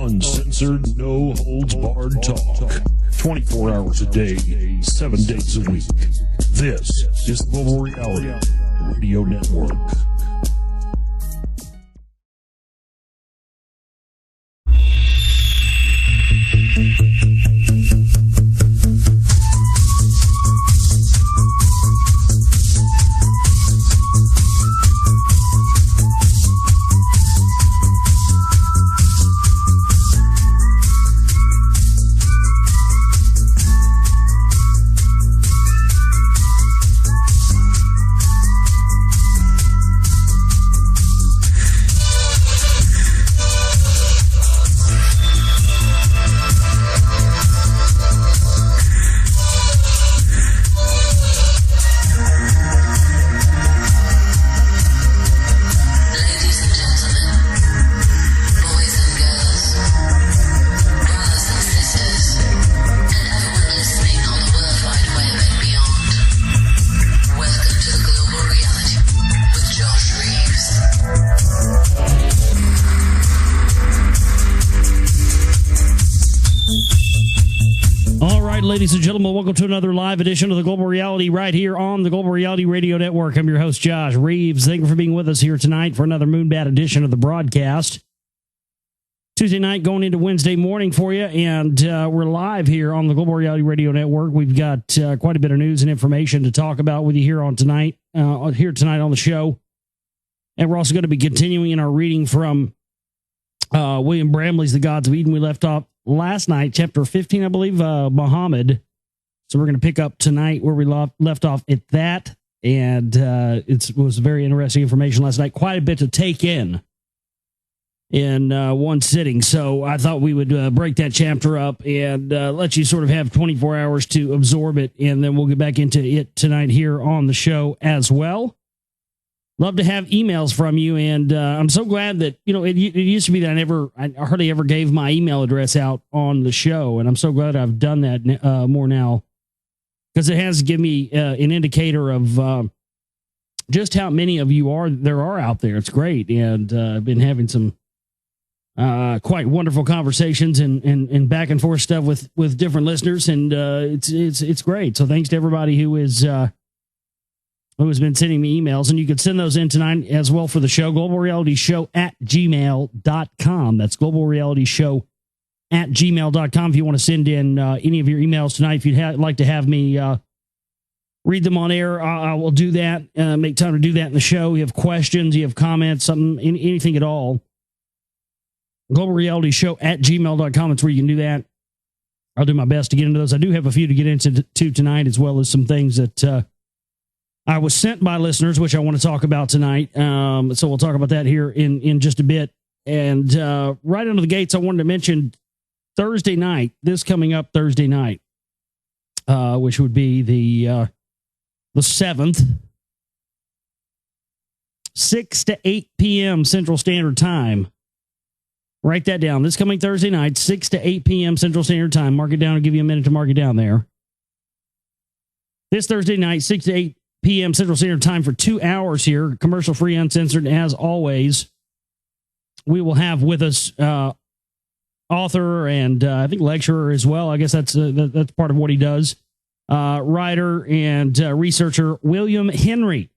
Uncensored, no holds barred talk. 24 hours a day, 7 days a week. This is Global Reality Radio Network. Ladies and gentlemen, welcome to another live edition of the Global Reality right here on the Global Reality Radio Network. I'm your host, Josh Reeves. Thank you for being with us here tonight for another Moonbat edition of the broadcast. Tuesday night going into Wednesday morning for you, and we're live here on the Global Reality Radio Network. We've got quite a bit of news and information to talk about with you here tonight on the show. And we're also going to be continuing in our reading from William Bramley's The Gods of Eden. We left off last night, chapter 15, I believe, Muhammad. So we're going to pick up tonight where we left off at that. And it was very interesting information last night. Quite a bit to take in one sitting. So I thought we would break that chapter up and let you sort of have 24 hours to absorb it. And then we'll get back into it tonight here on the show as well. Love to have emails from you, and I'm so glad that, it used to be that I hardly ever gave my email address out on the show, and I'm so glad I've done that more now, because it has given me an indicator of just how many of you there are out there. It's great, and I've been having some quite wonderful conversations and back and forth stuff with different listeners, and it's great. So thanks to everybody who has been sending me emails, and you can send those in tonight as well for the show, globalrealityshow@gmail.com. That's globalrealityshow@gmail.com. If you want to send in any of your emails tonight, if you'd like to have me read them on air, I will do that. Make time to do that in the show. You have questions, you have comments, anything at all. globalrealityshow@gmail.com. It's where you can do that. I'll do my best to get into those. I do have a few to get into tonight, as well as some things that I was sent by listeners, which I want to talk about tonight. So we'll talk about that here in just a bit. And right under the gates, I wanted to mention Thursday night, this coming up Thursday night, which would be the 7th, 6 to 8 p.m. Central Standard Time. Write that down. This coming Thursday night, 6 to 8 p.m. Central Standard Time. Mark it down. I'll give you a minute to mark it down there. This Thursday night, 6 to 8 p.m. Central Standard Time for 2 hours here, commercial free, uncensored, as always. We will have with us author and I think lecturer as well. I guess that's part of what he does. Writer and researcher William Henry.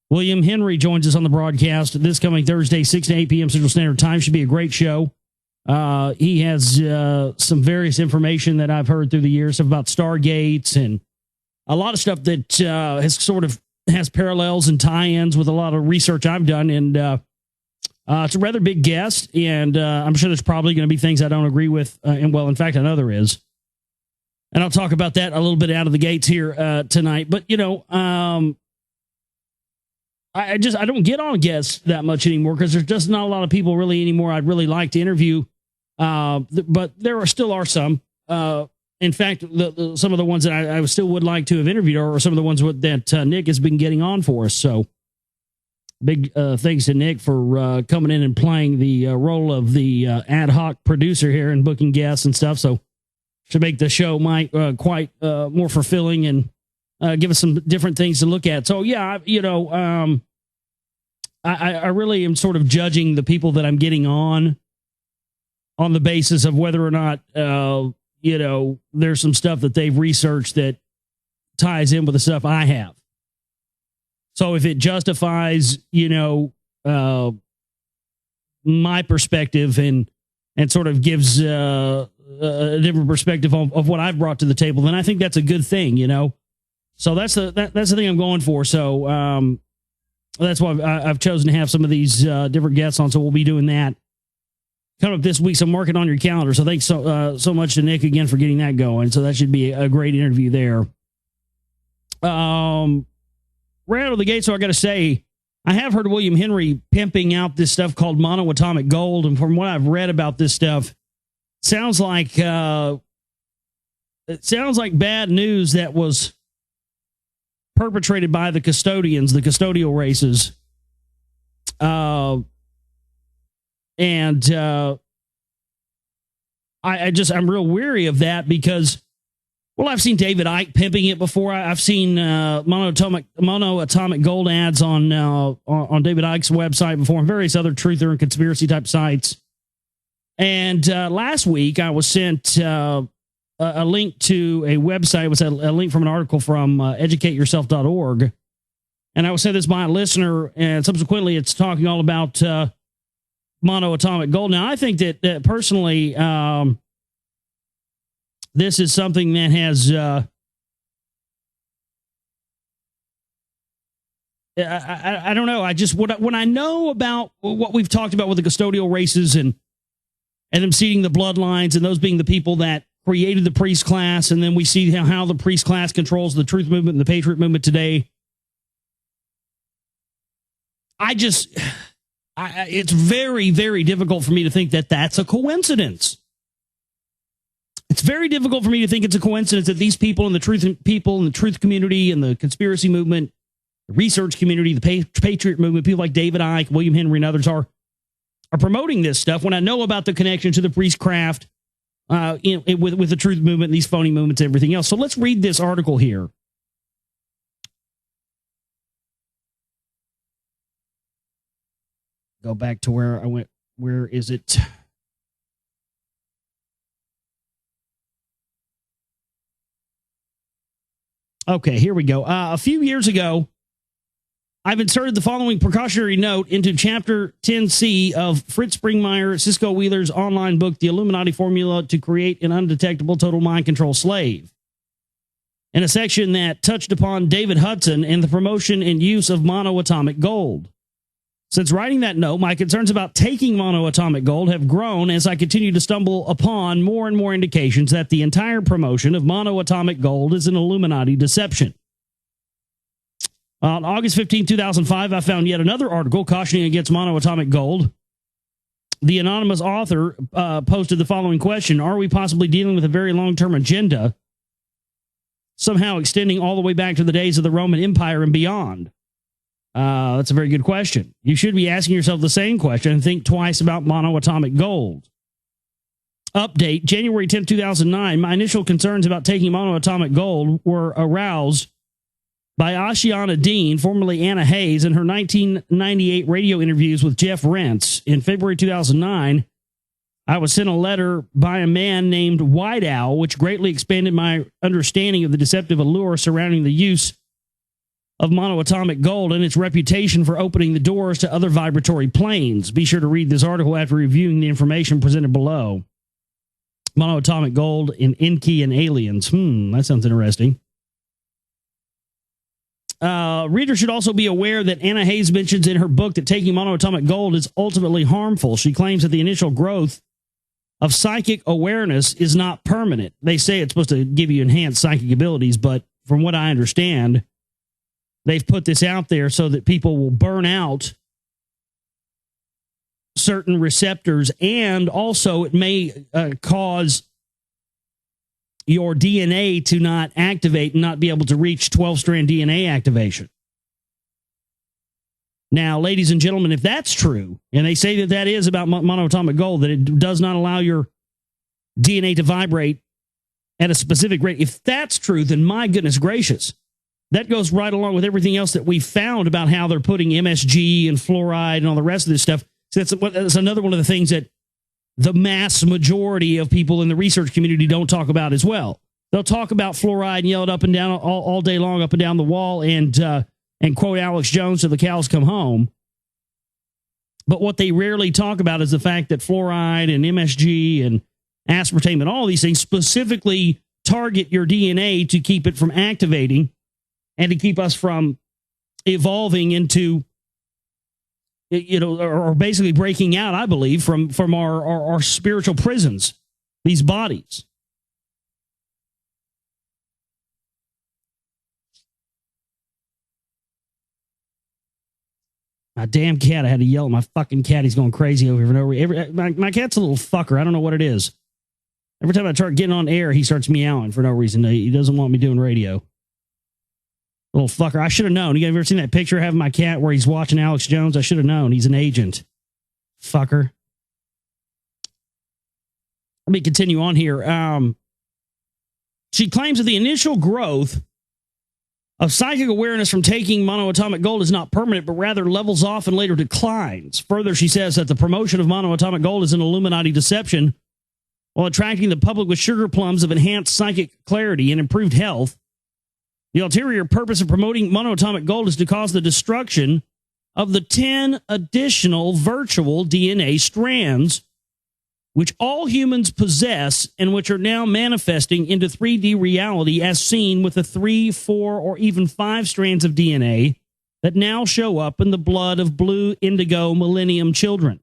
William Henry joins us on the broadcast this coming Thursday, 6 to 8 p.m. Central Standard Time. Should be a great show. He has some various information that I've heard through the years about Stargates and a lot of stuff that has parallels and tie-ins with a lot of research I've done. And it's a rather big guest, and I'm sure there's probably going to be things I don't agree with. In fact, I know there is. And I'll talk about that a little bit out of the gates here tonight. But, I don't get on guests that much anymore, because there's just not a lot of people really anymore I'd really like to interview. But there still are some. In fact, some of the ones that I still would like to have interviewed are some of the ones that Nick has been getting on for us. So big thanks to Nick for coming in and playing the role of the ad hoc producer here and booking guests and stuff. So should make the show quite more fulfilling and give us some different things to look at. So, yeah, I really am sort of judging the people that I'm getting on on the basis of whether or not, there's some stuff that they've researched that ties in with the stuff I have. So if it justifies, my perspective and sort of gives a different perspective of what I've brought to the table, then I think that's a good thing, So that's the thing I'm going for. So that's why I've chosen to have some of these different guests on. So we'll be doing that coming up this week. So mark it on your calendar. So thanks so much to Nick again for getting that going. So that should be a great interview there. Right out of the gate, so I got to say, I have heard William Henry pimping out this stuff called monoatomic gold, and from what I've read about this stuff, it sounds like bad news that was perpetrated by the custodians, the custodial races, I'm real weary of that because, well, I've seen David Icke pimping it before. I've seen monoatomic gold ads on David Icke's website before, and various other truther and conspiracy type sites. And last week, I was sent a link to a website. It was a link from an article from educateyourself.org. And I was sent this by a listener, and subsequently, it's talking all about monoatomic gold. Now, I think that personally, this is something that has, I don't know. When I know about what we've talked about with the custodial races and them seeding the bloodlines and those being the people that created the priest class, and then we see how the priest class controls the truth movement and the patriot movement today. It's very, very difficult for me to think that that's a coincidence. It's very difficult for me to think it's a coincidence that these people in the truth community and the conspiracy movement, the research community, the patriot movement, people like David Icke, William Henry, and others are promoting this stuff when I know about the connection to the priestcraft with the truth movement, these phony movements, and everything else. So let's read this article here. Go back to where I went. Where is it? Okay, here we go. A few years ago, I've inserted the following precautionary note into Chapter 10C of Fritz Springmeier, Cisco Wheeler's online book, The Illuminati Formula to Create an Undetectable Total Mind Control Slave, in a section that touched upon David Hudson and the promotion and use of monoatomic gold. Since writing that note, my concerns about taking monoatomic gold have grown as I continue to stumble upon more and more indications that the entire promotion of monoatomic gold is an Illuminati deception. On August 15, 2005, I found yet another article cautioning against monoatomic gold. The anonymous author posted the following question: are we possibly dealing with a very long-term agenda, somehow extending all the way back to the days of the Roman Empire and beyond? That's a very good question. You should be asking yourself the same question and think twice about monoatomic gold. Update, January 10, 2009, my initial concerns about taking monoatomic gold were aroused by Ashiana Dean, formerly Anna Hayes, in her 1998 radio interviews with Jeff Rentz. In February 2009, I was sent a letter by a man named White Owl, which greatly expanded my understanding of the deceptive allure surrounding the use of monoatomic gold and its reputation for opening the doors to other vibratory planes. Be sure to read this article after reviewing the information presented below. Monoatomic gold in Enki and aliens. That sounds interesting. Readers should also be aware that Anna Hayes mentions in her book that taking monoatomic gold is ultimately harmful. She claims that the initial growth of psychic awareness is not permanent. They say it's supposed to give you enhanced psychic abilities, but from what I understand, they've put this out there so that people will burn out certain receptors, and also it may cause your DNA to not activate and not be able to reach 12-strand DNA activation. Now, ladies and gentlemen, if that's true, and they say that that is about monoatomic gold, that it does not allow your DNA to vibrate at a specific rate, if that's true, then my goodness gracious, that goes right along with everything else that we found about how they're putting MSG and fluoride and all the rest of this stuff. So that's another one of the things that the mass majority of people in the research community don't talk about as well. They'll talk about fluoride and yell it up and down all day long, up and down the wall, and quote Alex Jones till the cows come home. But what they rarely talk about is the fact that fluoride and MSG and aspartame and all these things specifically target your DNA to keep it from activating and to keep us from evolving into, or basically breaking out, I believe, from our spiritual prisons, these bodies. My damn cat, I had to yell at my fucking cat. He's going crazy over here. My cat's a little fucker. I don't know what it is. Every time I start getting on air, he starts meowing for no reason. He doesn't want me doing radio. Little fucker. I should have known. You guys ever seen that picture of having my cat where he's watching Alex Jones? I should have known. He's an agent. Fucker. Let me continue on here. She claims that the initial growth of psychic awareness from taking monoatomic gold is not permanent, but rather levels off and later declines. Further, she says that the promotion of monoatomic gold is an Illuminati deception while attracting the public with sugar plums of enhanced psychic clarity and improved health. The ulterior purpose of promoting monoatomic gold is to cause the destruction of the 10 additional virtual DNA strands which all humans possess and which are now manifesting into 3D reality as seen with the 3, 4, or even 5 strands of DNA that now show up in the blood of blue indigo millennium children.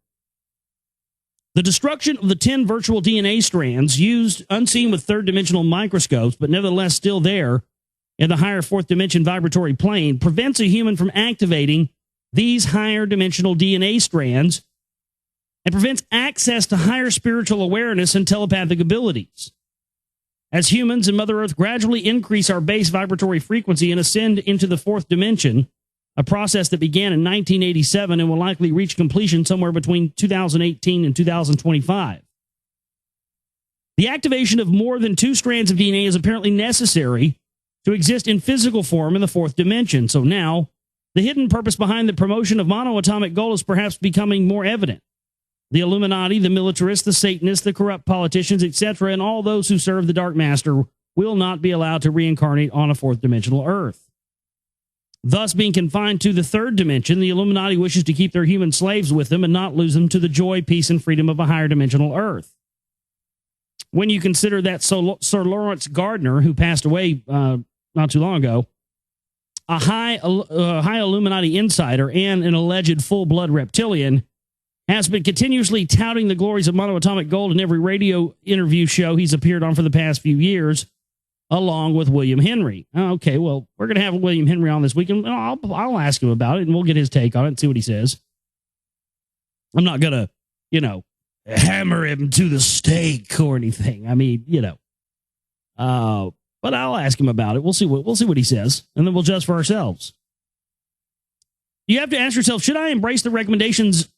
The destruction of the 10 virtual DNA strands used unseen with third-dimensional microscopes, but nevertheless still there in the higher fourth-dimension vibratory plane, prevents a human from activating these higher-dimensional DNA strands and prevents access to higher spiritual awareness and telepathic abilities. As humans and Mother Earth gradually increase our base vibratory frequency and ascend into the fourth dimension, a process that began in 1987 and will likely reach completion somewhere between 2018 and 2025. The activation of more than 2 strands of DNA is apparently necessary to exist in physical form in the fourth dimension. So now, the hidden purpose behind the promotion of monoatomic gold is perhaps becoming more evident. The Illuminati, the militarists, the Satanists, the corrupt politicians, etc., and all those who serve the Dark Master will not be allowed to reincarnate on a fourth-dimensional Earth. Thus, being confined to the third dimension, the Illuminati wishes to keep their human slaves with them and not lose them to the joy, peace, and freedom of a higher-dimensional Earth. When you consider that Sir Lawrence Gardner, who passed away not too long ago, a high Illuminati insider and an alleged full-blood reptilian, has been continuously touting the glories of monoatomic gold in every radio interview show he's appeared on for the past few years, along with William Henry. Okay, well, we're going to have William Henry on this week, and I'll ask him about it, and we'll get his take on it and see what he says. I'm not going to, hammer him to the stake or anything. I mean, but I'll ask him about it. We'll see what he says, and then we'll judge for ourselves. You have to ask yourself, should I embrace the recommendations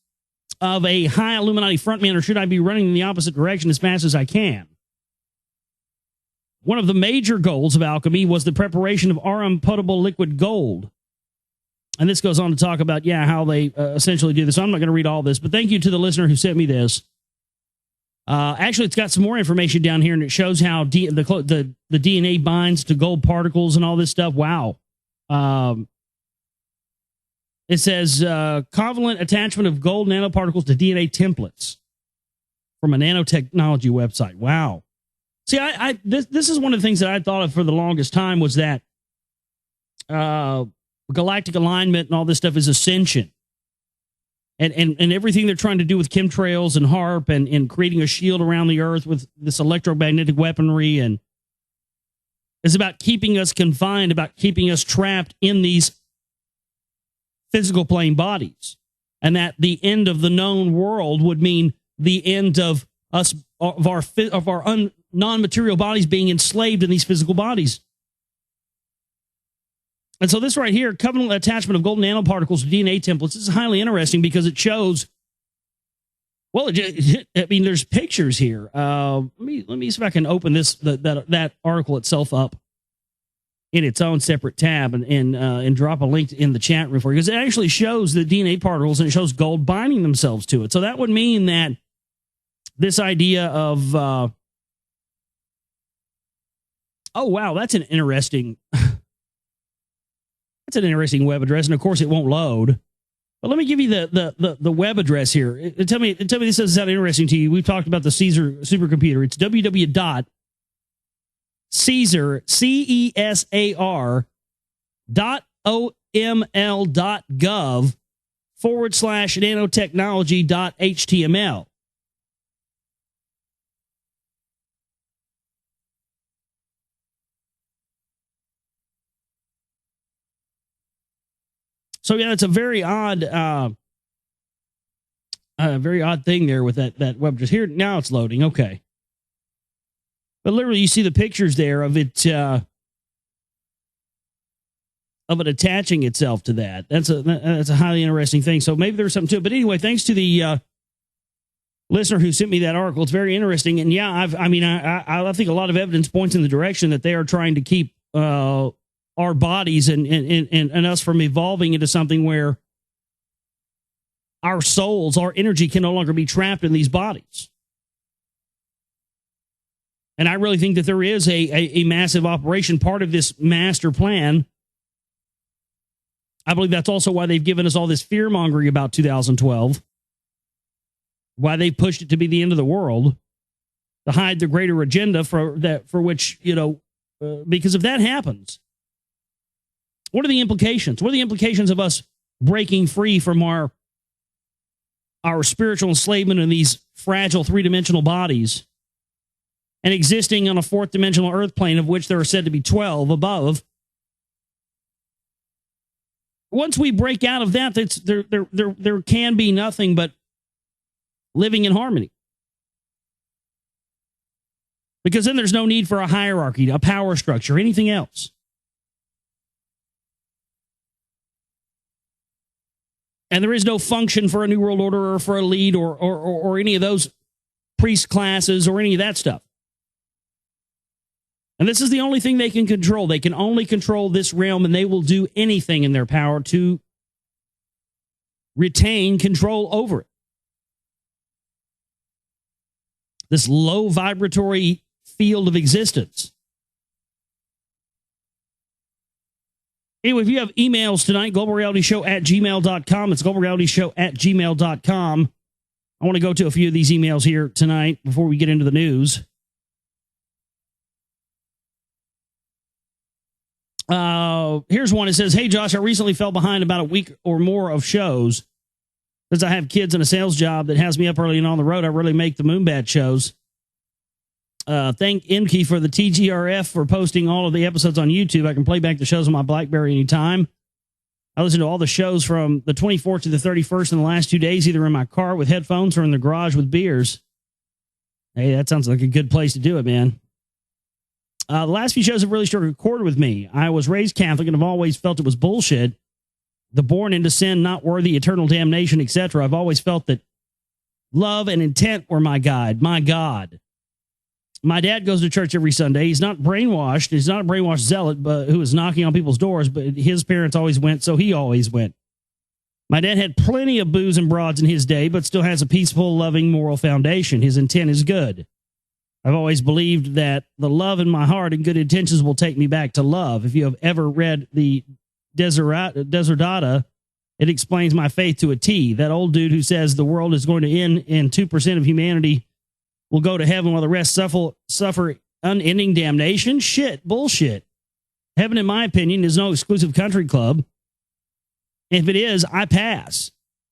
of a high Illuminati frontman, or should I be running in the opposite direction as fast as I can? One of the major goals of alchemy was the preparation of aurum potable liquid gold. And this goes on to talk about, how they essentially do this. I'm not going to read all this, but thank you to the listener who sent me this. Actually, it's got some more information down here, and it shows how the DNA binds to gold particles and all this stuff. Wow. It says covalent attachment of gold nanoparticles to DNA templates from a nanotechnology website. Wow. See, this is one of the things that I thought of for the longest time was that galactic alignment and all this stuff is ascension. And everything they're trying to do with chemtrails and HARP and creating a shield around the Earth with this electromagnetic weaponry and is about keeping us confined, about keeping us trapped in these physical plane bodies, and that the end of the known world would mean the end of us, of our non-material bodies being enslaved in these physical bodies. And so this right here, covenant attachment of golden nanoparticles to DNA templates, is highly interesting because it shows, well, there's pictures here. Let me see if I can open that article itself up in its own separate tab and drop a link in the chat room for you, because it actually shows the DNA particles and it shows gold binding themselves to it. So that would mean that this idea of, oh, wow, that's an interesting web address. And of course it won't load. But let me give you the web address here. Tell me this doesn't sound interesting to you. We've talked about the Caesar supercomputer. It's www.caesar, CESAR.oml.gov/nanotechnology.html. So yeah, it's a very odd thing there with that web address. Here now it's loading. Okay, but literally you see the pictures there of it attaching itself to that. That's a highly interesting thing. So maybe there's something to it. But anyway, thanks to the listener who sent me that article. It's very interesting. And yeah, I think a lot of evidence points in the direction that they are trying to keep our bodies and us from evolving into something where our souls, our energy can no longer be trapped in these bodies. And I really think that there is a massive operation, part of this master plan. I believe that's also why they've given us all this fear-mongering about 2012, why they pushed it to be the end of the world, to hide the greater agenda for which, because if that happens, what are the implications? What are the implications of us breaking free from our spiritual enslavement in these fragile three-dimensional bodies and existing on a fourth-dimensional earth plane, of which there are said to be 12 above? Once we break out of that, there can be nothing but living in harmony. Because then there's no need for a hierarchy, a power structure, anything else. And there is no function for a New World Order or for a lead or any of those priest classes or any of that stuff. And this is the only thing they can control. They can only control this realm, and they will do anything in their power to retain control over it. This low vibratory field of existence. Anyway, if you have emails tonight, globalrealityshow@gmail.com. It's globalrealityshow@gmail.com. I want to go to a few of these emails here tonight before we get into the news. Here's one. It says, "Hey, Josh, I recently fell behind about a week or more of shows. Since I have kids and a sales job that has me up early and on the road, I really make the Moonbat shows. Thank Imke for the TGRF for posting all of the episodes on YouTube. I can play back the shows on my BlackBerry anytime. I listen to all the shows from the 24th to the 31st in the last 2 days, either in my car with headphones or in the garage with beers." Hey, that sounds like a good place to do it, man. The last few shows have really struck a chord with me. I was raised Catholic and have always felt it was bullshit. The born into sin, not worthy, eternal damnation, etc. I've always felt that love and intent were my guide, my God. My dad goes to church every Sunday. He's not brainwashed. He's not a brainwashed zealot but who is knocking on people's doors, but his parents always went, so he always went. My dad had plenty of booze and broads in his day, but still has a peaceful, loving, moral foundation. His intent is good. I've always believed that the love in my heart and good intentions will take me back to love. If you have ever read the Desiderata, it explains my faith to a T. That old dude who says the world is going to end and 2% of humanity will go to heaven while the rest suffer unending damnation? Shit, bullshit. Heaven, in my opinion, is no exclusive country club. If it is, I pass.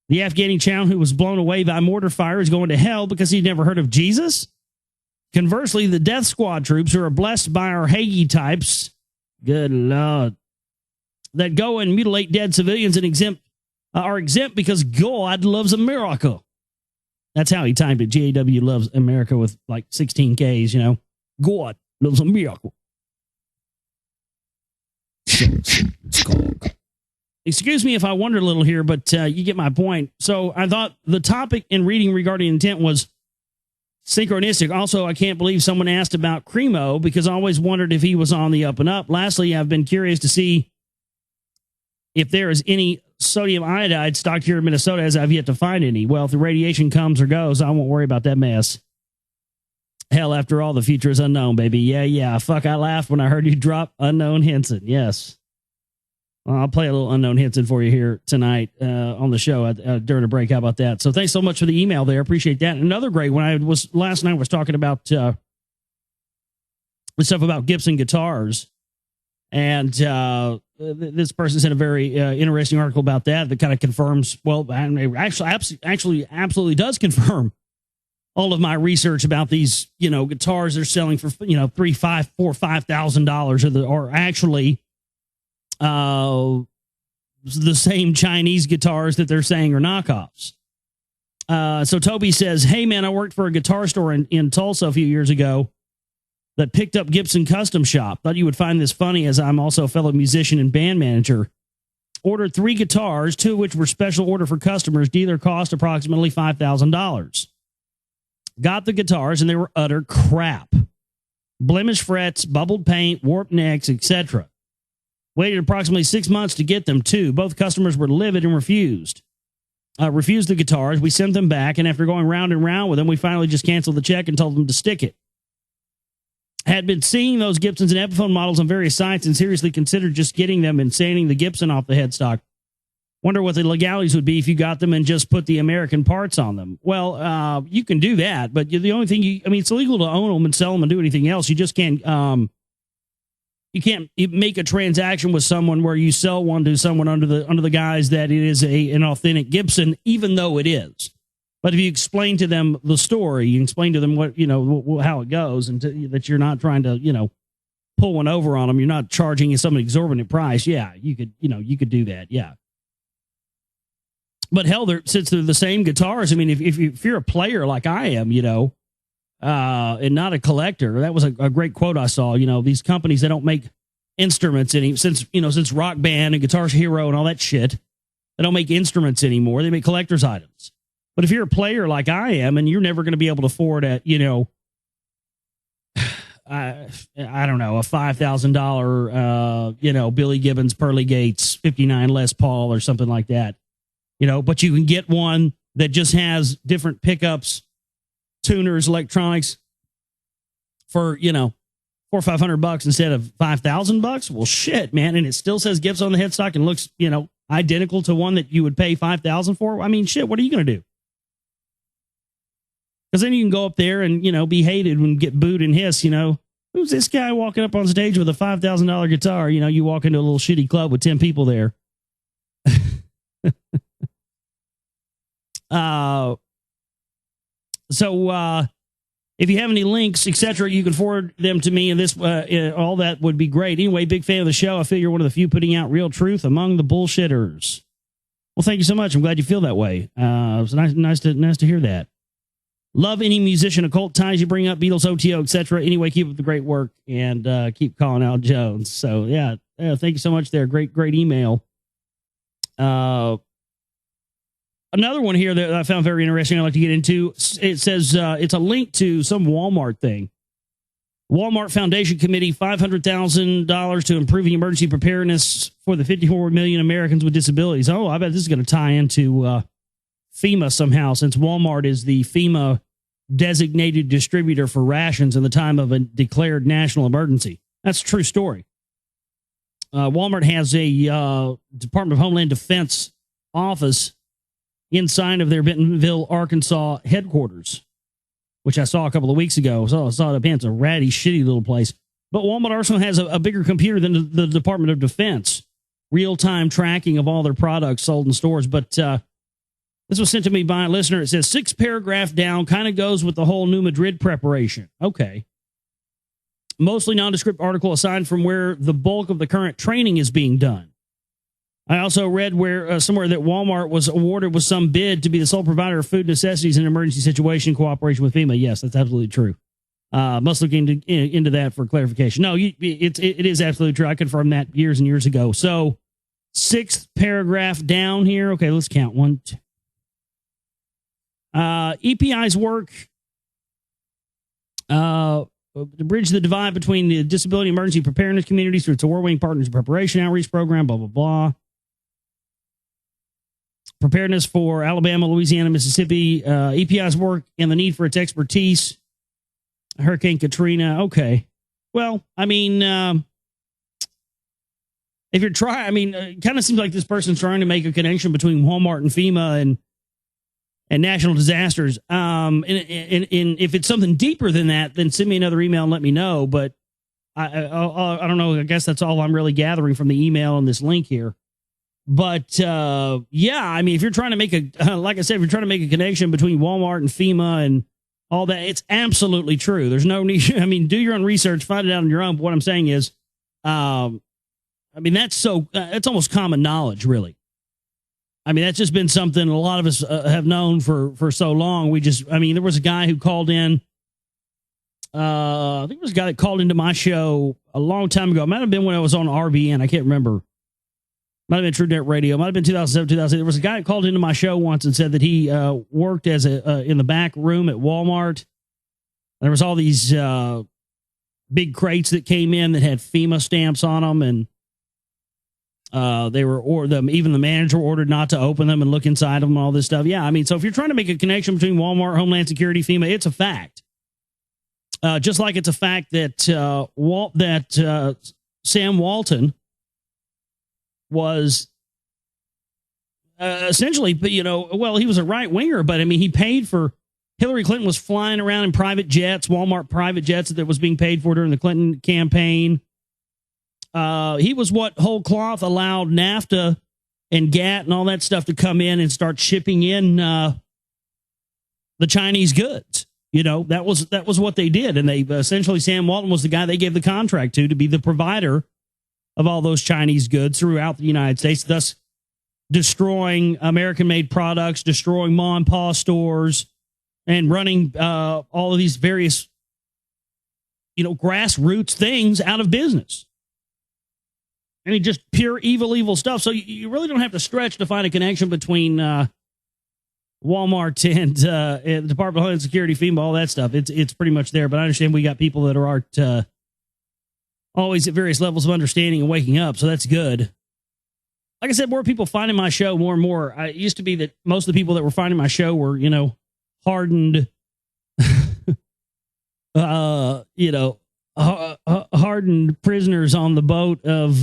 The Afghani child who was blown away by mortar fire is going to hell because he'd never heard of Jesus? Conversely, the death squad troops who are blessed by our Hagee types, good Lord, that go and mutilate dead civilians and are exempt because God loves America. That's how he timed it. GAW loves America with like 16 Ks, you know. God loves America. Excuse me if I wonder a little here, but you get my point. So I thought the topic in reading regarding intent was synchronistic. Also, I can't believe someone asked about Cremo because I always wondered if he was on the up and up. Lastly, I've been curious to see if there is any sodium iodide stocked here in Minnesota, as I've yet to find any. Well, if the radiation comes or goes, I won't worry about that mess. Hell, after all, the future is unknown, baby. Yeah. Fuck, I laughed when I heard you drop Unknown Henson. Yes. Well, I'll play a little Unknown Henson for you here tonight on the show during the break. How about that? So thanks so much for the email there. Appreciate that. And another great one. Last night was talking about the stuff about Gibson guitars. And this person sent a very interesting article about that kind of confirms, well, actually absolutely does confirm all of my research about these, guitars they're selling for, $3,000, $5,000 are actually the same Chinese guitars that they're saying are knockoffs. So Toby says, hey, man, I worked for a guitar store in Tulsa a few years ago that picked up Gibson Custom Shop. Thought you would find this funny as I'm also a fellow musician and band manager. Ordered 3 guitars, 2 of which were special order for customers. Dealer cost approximately $5,000. Got the guitars and they were utter crap. Blemished frets, bubbled paint, warped necks, etc. Waited approximately 6 months to get them too. Both customers were livid and refused the guitars. We sent them back, and after going round and round with them, we finally just canceled the check and told them to stick it. Had been seeing those Gibsons and Epiphone models on various sites and seriously considered just getting them and sanding the Gibson off the headstock. Wonder what the legalities would be if you got them and just put the American parts on them. Well, you can do that, but the only thing it's illegal to own them and sell them and do anything else. You just can't, you can't make a transaction with someone where you sell one to someone under the guise that it is an authentic Gibson, even though it is. But if you explain to them the story, you explain to them what, how it goes, and that you're not trying to, pull one over on them. You're not charging some exorbitant price. Yeah, you could do that. Yeah. But hell, since they're the same guitars, I mean, if you're a player like I am, and not a collector, that was a great quote I saw. These companies, they don't make instruments since Rock Band and Guitar Hero and all that shit, they don't make instruments anymore. They make collector's items. But if you're a player like I am, and you're never going to be able to afford I don't know, a $5,000, Billy Gibbons, Pearly Gates, 59 Les Paul or something like that, but you can get one that just has different pickups, tuners, electronics for, $400 or $500 instead of $5,000. Well, shit, man. And it still says Gibson on the headstock and looks, identical to one that you would pay $5,000 for. I mean, shit, what are you going to do? Because then you can go up there and, be hated and get booed and hiss, who's this guy walking up on stage with a $5,000 guitar? You walk into a little shitty club with 10 people there. So if you have any links, etc., you can forward them to me, and this all that would be great. Anyway, big fan of the show. I feel you're one of the few putting out real truth among the bullshitters. Well, thank you so much. I'm glad you feel that way. It was nice to hear that. Love any musician occult ties you bring up, Beatles, OTO, etc. Anyway, keep up the great work and keep calling out Jones. So yeah, thank you so much there. Great email. Another one here that I found very interesting I'd like to get into. It says it's a link to some Walmart thing. Walmart Foundation Committee, $500,000 to improving emergency preparedness for the 54 million Americans with disabilities. Oh, I bet this is going to tie into FEMA somehow, since Walmart is the FEMA designated distributor for rations in the time of a declared national emergency. That's a true story. Walmart has a Department of Homeland Defense office inside of their Bentonville, Arkansas headquarters, which I saw a couple of weeks ago. So I saw it up here. It's a ratty, shitty little place. But Walmart also has a bigger computer than the Department of Defense. Real-time tracking of all their products sold in stores. But this was sent to me by a listener. It says 6 paragraph down, kind of goes with the whole New Madrid preparation. Okay. Mostly nondescript article aside from where the bulk of the current training is being done. I also read where somewhere that Walmart was awarded with some bid to be the sole provider of food necessities in an emergency situation in cooperation with FEMA. Yes, that's absolutely true. Must look into that for clarification. No, it is absolutely true. I confirmed that years and years ago. So 6th paragraph down here. Okay, let's count. 1, 2. EPI's work to bridge the divide between the disability emergency preparedness communities through its award-winning partners preparation outreach program, blah, blah, blah. Preparedness for Alabama, Louisiana, Mississippi, EPI's work and the need for its expertise Hurricane Katrina. Okay. Well, I mean, if you're trying, I mean, it kind of seems like this person's trying to make a connection between Walmart and FEMA and national disasters. And if it's something deeper than that, then send me another email and let me know. But I don't know. I guess that's all I'm really gathering from the email and this link here. But yeah, I mean, if you're trying to make like I said, if you're trying to make a connection between Walmart and FEMA and all that, it's absolutely true. There's no need. I mean, do your own research, find it out on your own. But what I'm saying is, I mean, that's almost common knowledge, really. I mean, that's just been something a lot of us have known for so long. I mean, there was a guy who called in. I think it was a guy that called into my show a long time ago. It might have been when I was on RBN. I can't remember. Might have been True Net Radio. Might have been 2007, 2008. There was a guy that called into my show once and said that he worked as in the back room at Walmart. There was all these big crates that came in that had FEMA stamps on them, and even the manager ordered not to open them and look inside them and all this stuff. Yeah, I mean, so if you're trying to make a connection between Walmart, Homeland Security, FEMA, it's a fact. Just like it's a fact that Sam Walton was essentially, he was a right winger, but I mean, he paid for. Hillary Clinton was flying around in private jets, Walmart private jets that was being paid for during the Clinton campaign. He was what whole cloth allowed NAFTA and GATT and all that stuff to come in and start shipping in the Chinese goods. That was what they did. And they essentially, Sam Walton was the guy they gave the contract to be the provider of all those Chinese goods throughout the United States, thus destroying American-made products, destroying mom and pop stores, and running all of these various, grassroots things out of business. I mean, just pure evil stuff. So you really don't have to stretch to find a connection between Walmart and the Department of Homeland Security, FEMA, all that stuff. It's pretty much there. But I understand we got people that aren't always at various levels of understanding and waking up. So that's good. Like I said, more people finding my show more and more. It used to be that most of the people that were finding my show were, hardened, hardened prisoners on the boat of,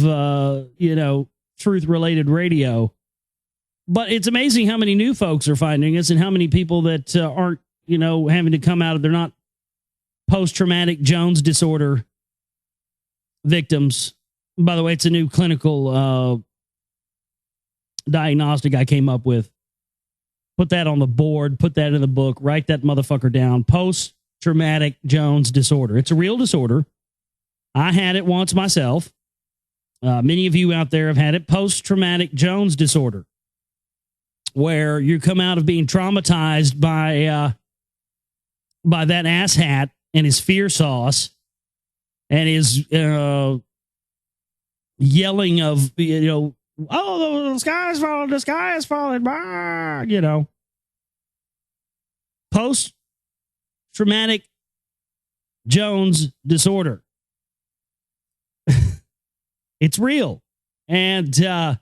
truth-related radio. But it's amazing how many new folks are finding us and how many people that aren't, having to come out of, they're not post-traumatic Jones disorder victims. By the way, it's a new clinical diagnostic I came up with. Put that on the board, put that in the book, write that motherfucker down. Post-traumatic Jones disorder. It's a real disorder. I had it once myself. Many of you out there have had it. Post-traumatic Jones disorder, where you come out of being traumatized by that asshat and his fear sauce and his yelling of, oh, the sky is falling, Post-traumatic Jones disorder. It's real. And the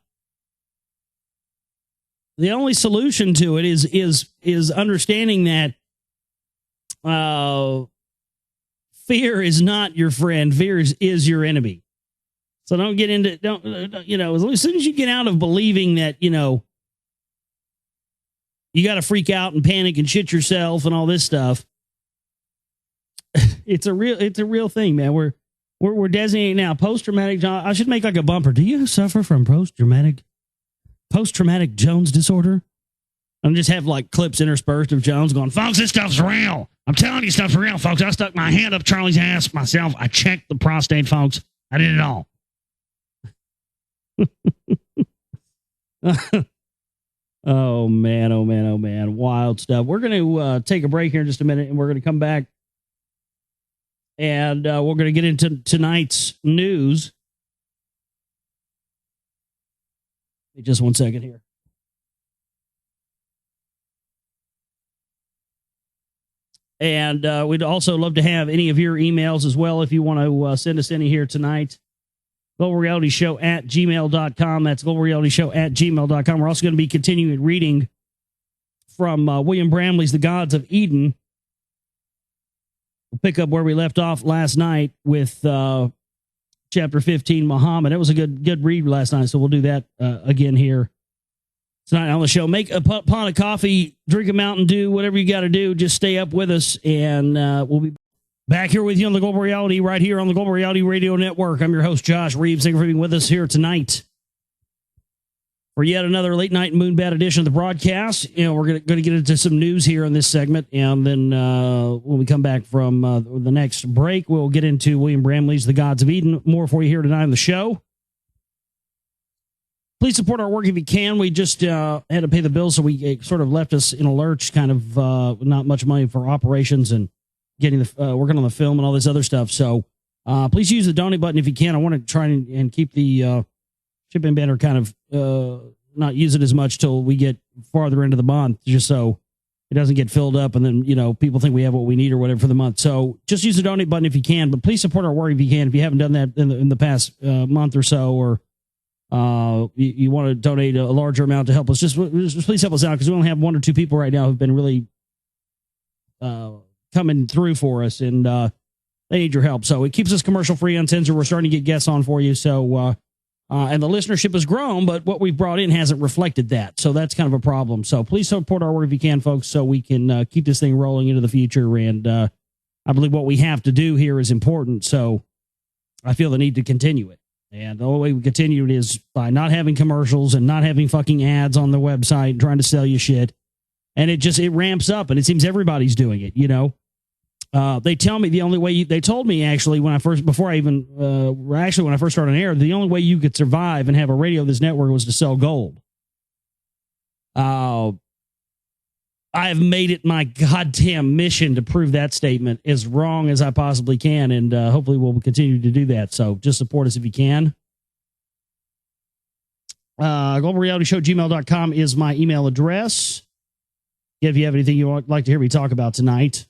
only solution to it is understanding that fear is not your friend. Fear is your enemy. So don't get into, as soon as you get out of believing that, you got to freak out and panic and shit yourself and all this stuff. It's a real thing, man. We're designating now post-traumatic. I should make like a bumper. Do you suffer from post-traumatic Jones disorder? And just have like clips interspersed of Jones going, folks, this stuff's real. I'm telling you, stuff's real, folks. I stuck my hand up Charlie's ass myself. I checked the prostate, folks. I did it all. Oh, man. Wild stuff. We're going to take a break here in just a minute, and we're going to come back. And we're going to get into tonight's news. Just 1 second here. And we'd also love to have any of your emails as well if you want to send us any here tonight. globalrealityshow@gmail.com. That's globalrealityshow@gmail.com. We're also going to be continuing reading from William Bramley's The Gods of Eden. pick up where we left off last night with chapter 15, Muhammad. It was a good read last night, so we'll do that again here tonight on the show. Make a pot of coffee, drink a Mountain Dew, whatever you got to do. Just stay up with us, and we'll be back here with you on the Global Reality, right here on the Global Reality Radio Network. I'm your host, Josh Reeves. Thank you for being with us here tonight for yet another late night Moonbat edition of the broadcast. You know, we're going to get into some news here in this segment, and then when we come back from the next break, we'll get into William Bramley's The Gods of Eden. More for you here tonight on the show. Please support our work if you can. We just had to pay the bills, so it sort of left us in a lurch, kind of not much money for operations and getting the working on the film and all this other stuff. So please use the donate button if you can. I want to try and keep the shipping banner kind of not use it as much till we get farther into the month, just so it doesn't get filled up and then, you know, people think we have what we need or whatever for the month. So just use the donate button if you can, but please support our work if you can. If you haven't done that in the past month or so, or you want to donate a larger amount to help us, just please help us out, because we only have one or two people right now who've been really coming through for us, and they need your help. So it keeps us commercial free, uncensored. We're starting to get guests on for you. So, and the listenership has grown, but what we've brought in hasn't reflected that. So that's kind of a problem. So please support our work if you can, folks, so we can keep this thing rolling into the future. And I believe what we have to do here is important. So I feel the need to continue it. And the only way we continue it is by not having commercials and not having fucking ads on the website and trying to sell you shit. And it ramps up, and it seems everybody's doing it, you know. They tell me the only way they told me actually when I first started on air, the only way you could survive and have a radio of this network was to sell gold. I have made it my goddamn mission to prove that statement as wrong as I possibly can, and hopefully we'll continue to do that. So just support us if you can. GlobalRealityShow@gmail.com is my email address. If you have anything you would like to hear me talk about tonight.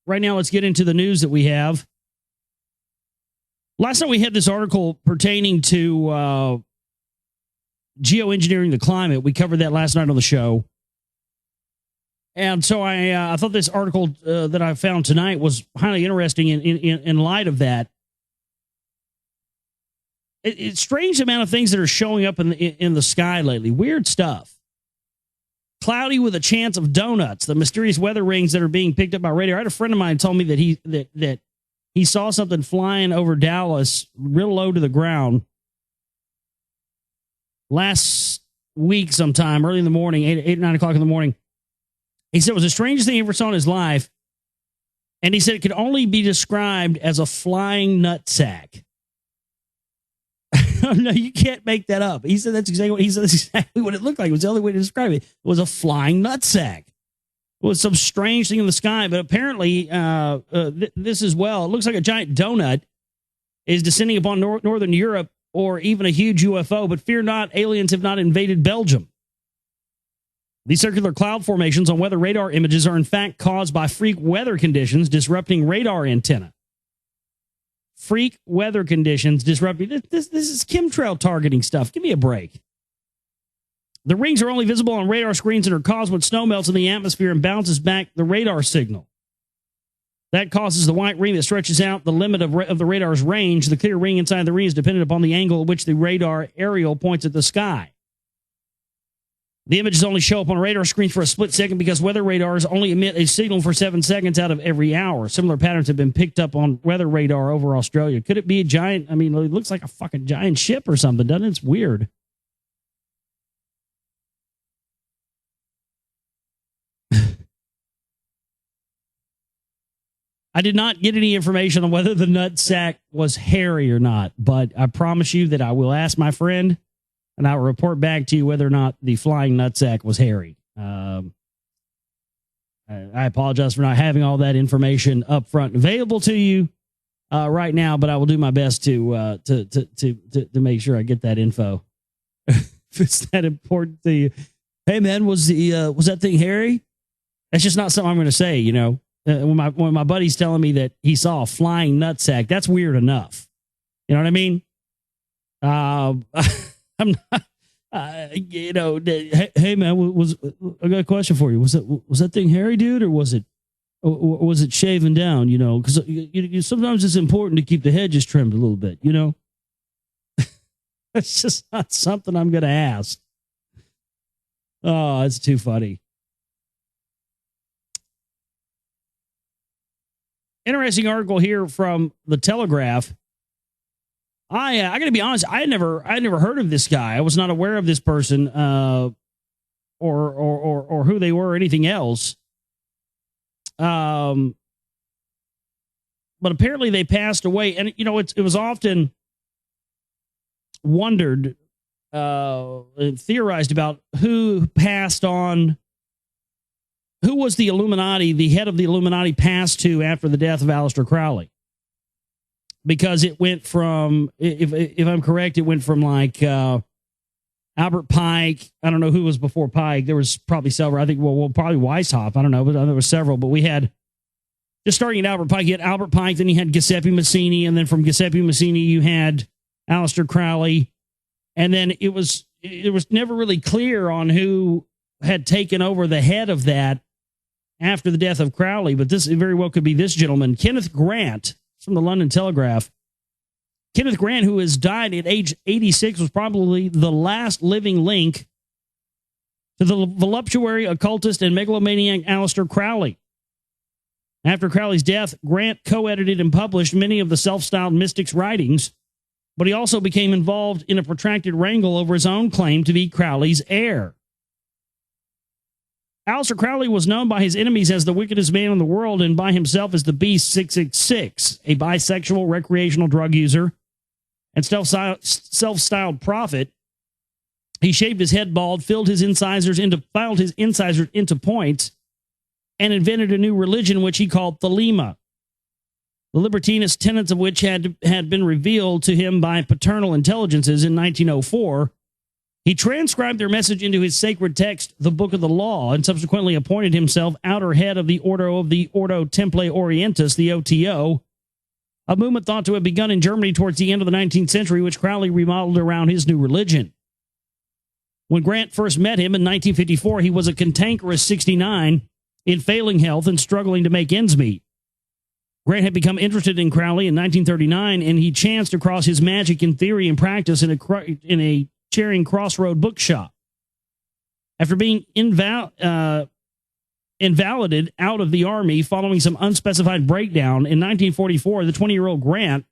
Right now, let's get into the news that we have. Last night, we had this article pertaining to geoengineering the climate. We covered that last night on the show. And so I thought this article that I found tonight was highly interesting in light of that. It's strange amount of things that are showing up in the sky lately. Weird stuff. Cloudy with a chance of donuts. The mysterious weather rings that are being picked up by radar. I had a friend of mine told me that he saw something flying over Dallas real low to the ground last week sometime, early in the morning, 8 or 9 o'clock in the morning. He said it was the strangest thing he ever saw in his life. And he said it could only be described as a flying nutsack. No, you can't make that up. He said that's exactly what it looked like. It was the only way to describe it. It was a flying nutsack. It was some strange thing in the sky, but apparently this as well. It looks like a giant donut is descending upon northern Europe, or even a huge UFO. But fear not, aliens have not invaded Belgium. These circular cloud formations on weather radar images are in fact caused by freak weather conditions disrupting radar antenna. Freak weather conditions disrupting. This is chemtrail targeting stuff. Give me a break. The rings are only visible on radar screens and are caused when snow melts in the atmosphere and bounces back the radar signal. That causes the white ring that stretches out the limit of the radar's range. The clear ring inside the ring is dependent upon the angle at which the radar aerial points at the sky. The images only show up on radar screens for a split second because weather radars only emit a signal for 7 seconds out of every hour. Similar patterns have been picked up on weather radar over Australia. Could it be a giant? I mean, it looks like a fucking giant ship or something, doesn't it? It's weird. I did not get any information on whether the nutsack was hairy or not, but I promise you that I will ask my friend, and I will report back to you whether or not the flying nutsack was hairy. I apologize for not having all that information up front available to you right now, but I will do my best to make sure I get that info. If it's that important to you. Hey man, was that thing hairy? That's just not something I'm going to say, you know. When my buddy's telling me that he saw a flying nutsack, that's weird enough. You know what I mean? I'm not, you know. Hey man, I got a question for you. Was that thing hairy, dude, or was it or was it shaven down? You know, because sometimes it's important to keep the hedges trimmed a little bit. You know, it's just not something I'm going to ask. Oh, it's too funny. Interesting article here from the Telegraph. I got to be honest. I had never heard of this guy. I was not aware of this person, or who they were, or anything else. But apparently they passed away, and you know it was often wondered, theorized about who passed on. Who was the Illuminati, the head of the Illuminati, passed to after the death of Aleister Crowley? Because it went from, if I'm correct, it went from like Albert Pike. I don't know who was before Pike. There was probably several. I think, well probably Weishaupt. I don't know, but there were several. But we had, just starting at Albert Pike, you had Albert Pike, then you had Giuseppe Mazzini, and then from Giuseppe Mazzini, you had Aleister Crowley. And then it was never really clear on who had taken over the head of that after the death of Crowley, but this very well could be this gentleman, Kenneth Grant, from the London Telegraph. Kenneth Grant, who has died at age 86, was probably the last living link to the voluptuary, occultist, and megalomaniac Aleister Crowley. After Crowley's death, Grant co-edited and published many of the self-styled mystic's writings, but he also became involved in a protracted wrangle over his own claim to be Crowley's heir. Aleister Crowley was known by his enemies as the wickedest man in the world and by himself as the Beast 666, a bisexual recreational drug user and self-styled prophet. He shaved his head bald, filed his incisors into points, and invented a new religion which he called Thelema, the libertinous tenets of which had been revealed to him by paternal intelligences in 1904. He transcribed their message into his sacred text, the Book of the Law, and subsequently appointed himself outer head of the Ordo Temple Orientis, the OTO, a movement thought to have begun in Germany towards the end of the 19th century, which Crowley remodeled around his new religion. When Grant first met him in 1954, he was a cantankerous 69 in failing health and struggling to make ends meet. Grant had become interested in Crowley in 1939, and he chanced across his magic in theory and practice in a Charing Crossroad bookshop. After being invalided out of the army following some unspecified breakdown in 1944, the 20-year-old Grant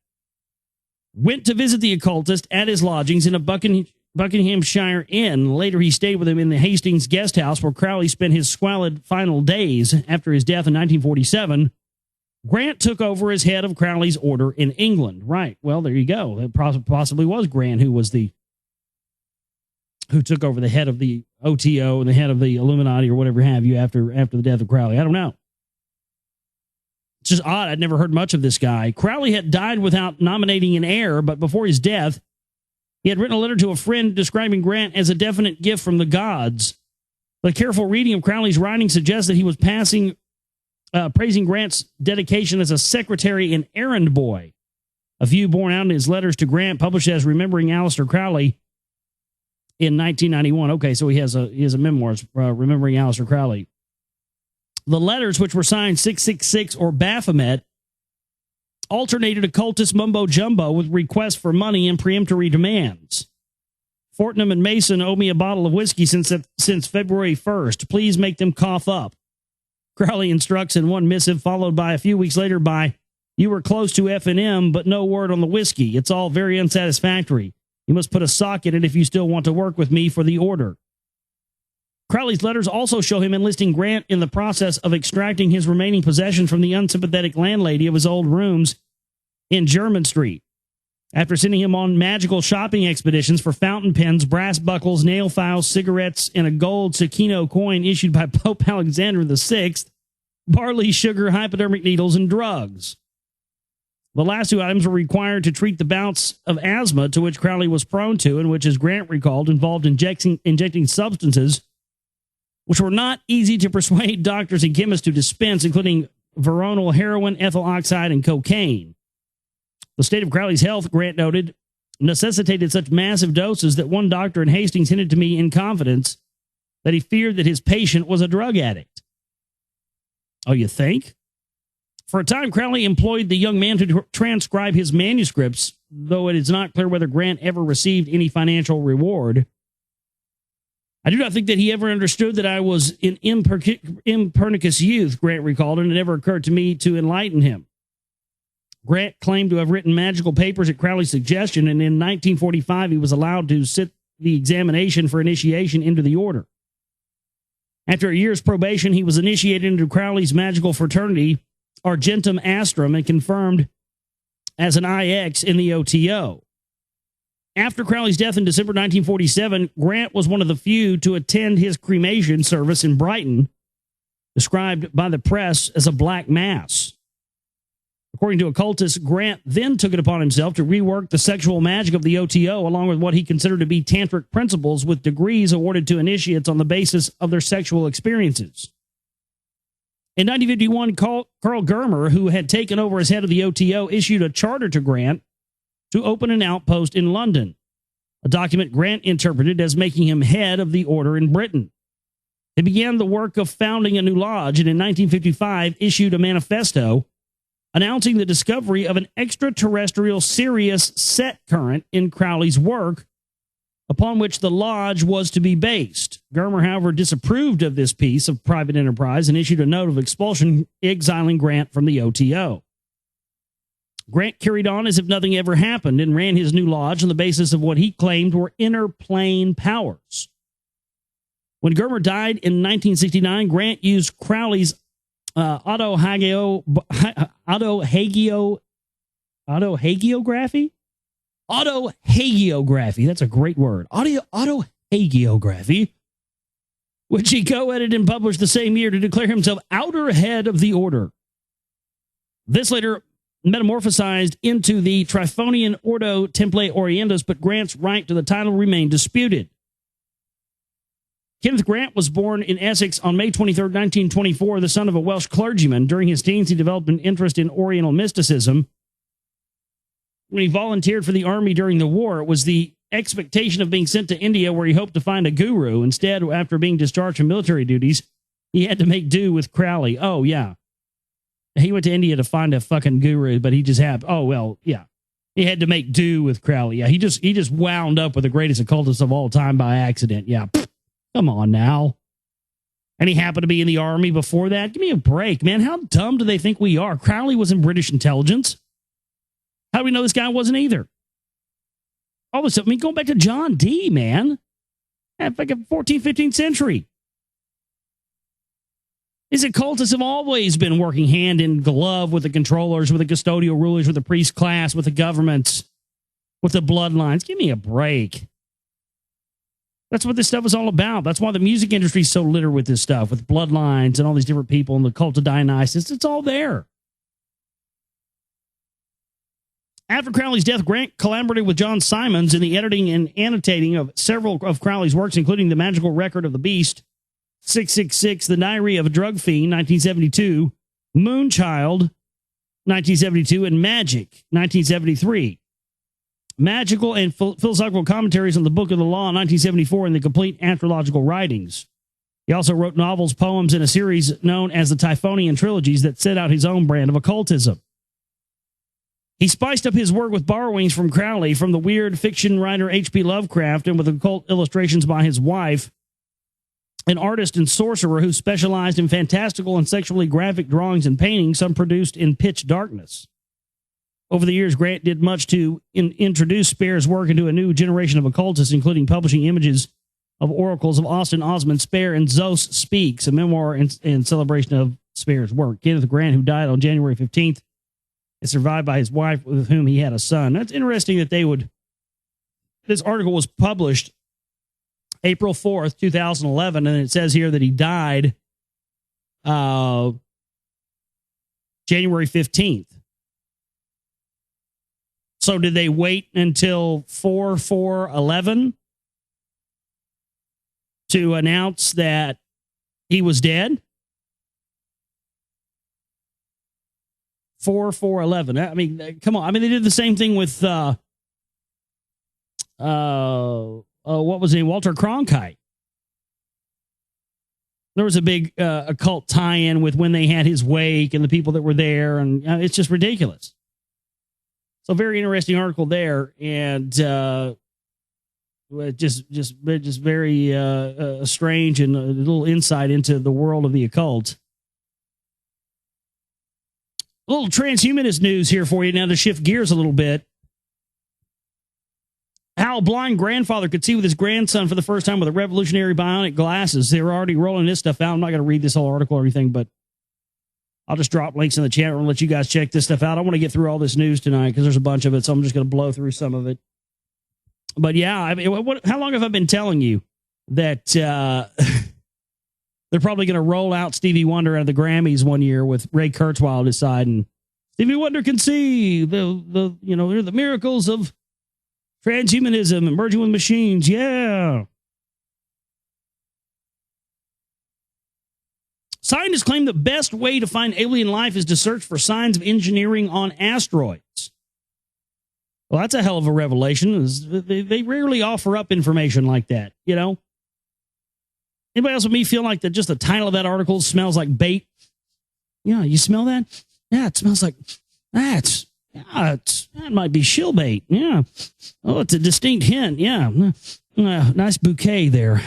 went to visit the occultist at his lodgings in a Buckinghamshire inn. Later, he stayed with him in the Hastings guest house where Crowley spent his squalid final days. After his death in 1947, Grant took over as head of Crowley's order in England. Right. Well, there you go. It possibly was Grant who took over the head of the OTO and the head of the Illuminati or whatever have you after the death of Crowley. I don't know. It's just odd. I'd never heard much of this guy. Crowley had died without nominating an heir, but before his death, he had written a letter to a friend describing Grant as a definite gift from the gods. But a careful reading of Crowley's writing suggests that he was praising Grant's dedication as a secretary and errand boy. A few borne out in his letters to Grant, published as Remembering Aleister Crowley in 1991. Okay, so he has a memoirs, Remembering Aleister Crowley. The letters, which were signed 666 or Baphomet, alternated occultist mumbo-jumbo with requests for money and peremptory demands. Fortnum and Mason owe me a bottle of whiskey since February 1st. Please make them cough up. Crowley instructs in one missive, followed by a few weeks later by, you were close to F&M, but no word on the whiskey. It's all very unsatisfactory. You must put a sock in it if you still want to work with me for the order. Crowley's letters also show him enlisting Grant in the process of extracting his remaining possessions from the unsympathetic landlady of his old rooms in Jermyn Street. After sending him on magical shopping expeditions for fountain pens, brass buckles, nail files, cigarettes, and a gold Sakino coin issued by Pope Alexander VI, barley, sugar, hypodermic needles, and drugs. The last two items were required to treat the bouts of asthma to which Crowley was prone to, and which, as Grant recalled, involved injecting substances which were not easy to persuade doctors and chemists to dispense, including veronal heroin, ethyl oxide, and cocaine. The state of Crowley's health, Grant noted, necessitated such massive doses that one doctor in Hastings hinted to me in confidence that he feared that his patient was a drug addict. Oh, you think? For a time, Crowley employed the young man to transcribe his manuscripts, though it is not clear whether Grant ever received any financial reward. I do not think that he ever understood that I was an impernicus youth, Grant recalled, and it never occurred to me to enlighten him. Grant claimed to have written magical papers at Crowley's suggestion, and in 1945 he was allowed to sit the examination for initiation into the order. After a year's probation, he was initiated into Crowley's magical fraternity, Argentum Astrum, and confirmed as an IX in the OTO. After Crowley's death in December 1947, Grant was one of the few to attend his cremation service in Brighton, described by the press as a black mass. According to occultists, Grant then took it upon himself to rework the sexual magic of the OTO along with what he considered to be tantric principles, with degrees awarded to initiates on the basis of their sexual experiences. In 1951, Carl Germer, who had taken over as head of the OTO, issued a charter to Grant to open an outpost in London, a document Grant interpreted as making him head of the order in Britain. He began the work of founding a new lodge, and in 1955 issued a manifesto announcing the discovery of an extraterrestrial Sirius set current in Crowley's work, upon which the lodge was to be based. Germer, however, disapproved of this piece of private enterprise and issued a note of expulsion, exiling Grant from the OTO. Grant carried on as if nothing ever happened and ran his new lodge on the basis of what he claimed were inner plane powers. When Germer died in 1969, Grant used Crowley's autohagiography? Autohagiography. That's a great word. Autohagiography, which he co-edited and published the same year, to declare himself outer head of the order. This later metamorphosized into the Trifonian Ordo Template Orientis, but Grant's right to the title remained disputed. Kenneth Grant was born in Essex on May 23, 1924, the son of a Welsh clergyman. During his teens, he developed an interest in Oriental mysticism. When he volunteered for the army during the war, it was the expectation of being sent to India, where he hoped to find a guru. Instead, after being discharged from military duties, he had to make do with Crowley. Oh, yeah. He went to India to find a fucking guru, but he just had, oh, well, yeah. He had to make do with Crowley. Yeah, he just wound up with the greatest occultist of all time by accident. Yeah, come on now. And he happened to be in the army before that. Give me a break, man. How dumb do they think we are? Crowley was in British intelligence. How do we know this guy wasn't either? All this stuff. I mean, going back to John Dee, man. Like a 14th, 15th century. These occultists have always been working hand in glove with the controllers, with the custodial rulers, with the priest class, with the governments, with the bloodlines. Give me a break. That's what this stuff is all about. That's why the music industry is so littered with this stuff, with bloodlines and all these different people and the cult of Dionysus. It's all there. After Crowley's death, Grant collaborated with John Simons in the editing and annotating of several of Crowley's works, including The Magical Record of the Beast, 666, The Diary of a Drug Fiend, 1972, Moonchild, 1972, and Magic, 1973. Magical and philosophical commentaries on the Book of the Law, 1974, and the complete astrological writings. He also wrote novels, poems, and a series known as the Typhonian Trilogies that set out his own brand of occultism. He spiced up his work with borrowings from Crowley, from the weird fiction writer H.P. Lovecraft, and with occult illustrations by his wife, an artist and sorcerer who specialized in fantastical and sexually graphic drawings and paintings, some produced in pitch darkness. Over the years, Grant did much to introduce Spare's work into a new generation of occultists, including publishing images of oracles of Austin Osman Spare and Zos Speaks, a memoir in celebration of Spare's work. Kenneth Grant, who died on January 15th, is survived by his wife, with whom he had a son. That's interesting that they would... This article was published April 4th, 2011, and it says here that he died January 15th. So did they wait until 4/4/11 to announce that he was dead? 4/4/11. I mean, come on. I mean, they did the same thing with what was his name? Walter Cronkite. There was a big occult tie-in with when they had his wake and the people that were there, and it's just ridiculous. So very interesting article there, and just very strange and a little insight into the world of the occult. A little transhumanist news here for you now to shift gears a little bit. How a blind grandfather could see with his grandson for the first time with a revolutionary bionic glasses. They were already rolling this stuff out. I'm not going to read this whole article or anything, but I'll just drop links in the chat room and let you guys check this stuff out. I want to get through all this news tonight because there's a bunch of it, so I'm just going to blow through some of it. But yeah, I mean, how long have I been telling you that they're probably going to roll out Stevie Wonder out of the Grammys one year with Ray Kurzweil at his side, and Stevie Wonder can see the miracles of transhumanism and merging with machines. Yeah. Scientists claim the best way to find alien life is to search for signs of engineering on asteroids. Well, that's a hell of a revelation. They rarely offer up information like that, you know? Anybody else with me feel like that just the title of that article smells like bait? Yeah, you smell that? Yeah, it smells like that might be shill bait. Yeah. Oh, it's a distinct hint. Yeah. Nice bouquet there.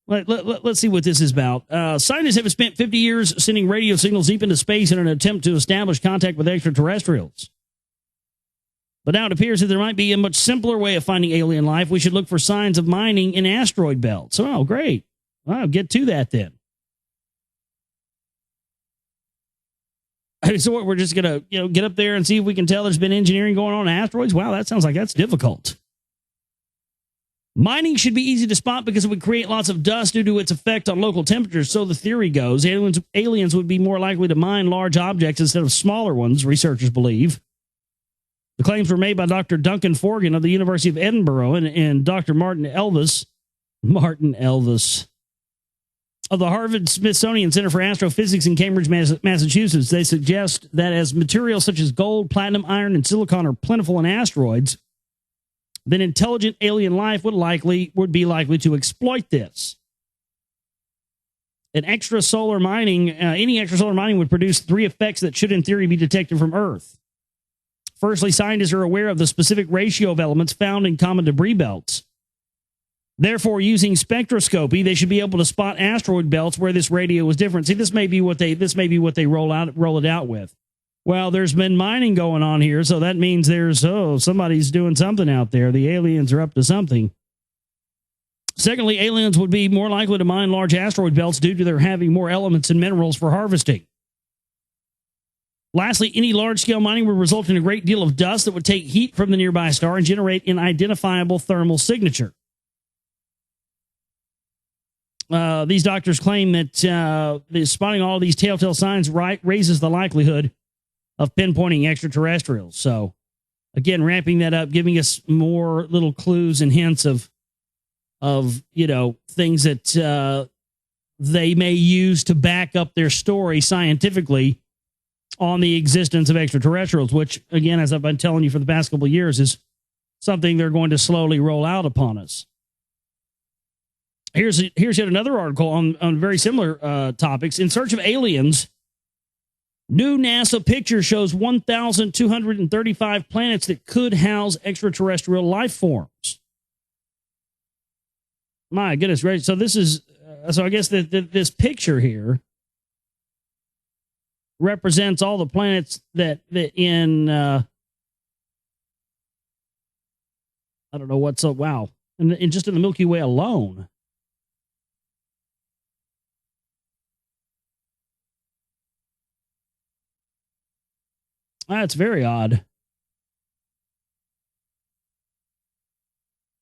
Let's see what this is about. Scientists have spent 50 years sending radio signals deep into space in an attempt to establish contact with extraterrestrials. But now it appears that there might be a much simpler way of finding alien life. We should look for signs of mining in asteroid belts. Oh, great. I'll get to that then. So what, we're just going to get up there and see if we can tell there's been engineering going on in asteroids? Wow, that sounds like that's difficult. Mining should be easy to spot because it would create lots of dust due to its effect on local temperatures, so the theory goes. Aliens would be more likely to mine large objects instead of smaller ones, researchers believe. The claims were made by Dr. Duncan Forgan of the University of Edinburgh and Dr. Martin Elvis of the Harvard-Smithsonian Center for Astrophysics in Cambridge, Massachusetts. They suggest that as materials such as gold, platinum, iron, and silicon are plentiful in asteroids, then intelligent alien life would be likely to exploit this. Any extrasolar mining would produce three effects that should, in theory, be detected from Earth. Firstly, scientists are aware of the specific ratio of elements found in common debris belts. Therefore, using spectroscopy, they should be able to spot asteroid belts where this radio is different. See, this may be what they roll it out with. Well, there's been mining going on here, so that means somebody's doing something out there. The aliens are up to something. Secondly, aliens would be more likely to mine large asteroid belts due to their having more elements and minerals for harvesting. Lastly, any large-scale mining would result in a great deal of dust that would take heat from the nearby star and generate an identifiable thermal signature. These doctors claim that spotting all of these telltale signs raises the likelihood of pinpointing extraterrestrials. So, again, ramping that up, giving us more little clues and hints of things that they may use to back up their story scientifically on the existence of extraterrestrials, which, again, as I've been telling you for the past couple of years, is something they're going to slowly roll out upon us. Here's yet another article on very similar topics. In search of aliens, new NASA picture shows 1,235 planets that could house extraterrestrial life forms. My goodness, right? So this is I guess that this picture here represents all the planets that in I don't know what's up. Wow, and just in the Milky Way alone. That's very odd.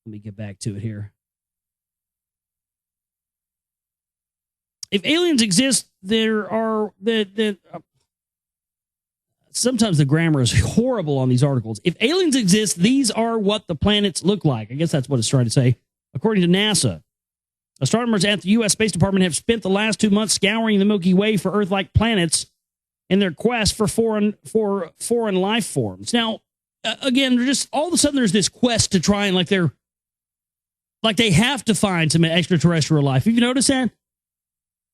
Let me get back to it here. If aliens exist, there are sometimes the grammar is horrible on these articles. If aliens exist, these are what the planets look like. I guess that's what it's trying to say. According to NASA, astronomers at the U.S. Space Department have spent the last 2 months scouring the Milky Way for Earth-like planets in their quest for foreign life forms. Now, again, just all of a sudden there's this quest to try and Like they have to find some extraterrestrial life. Have you noticed that?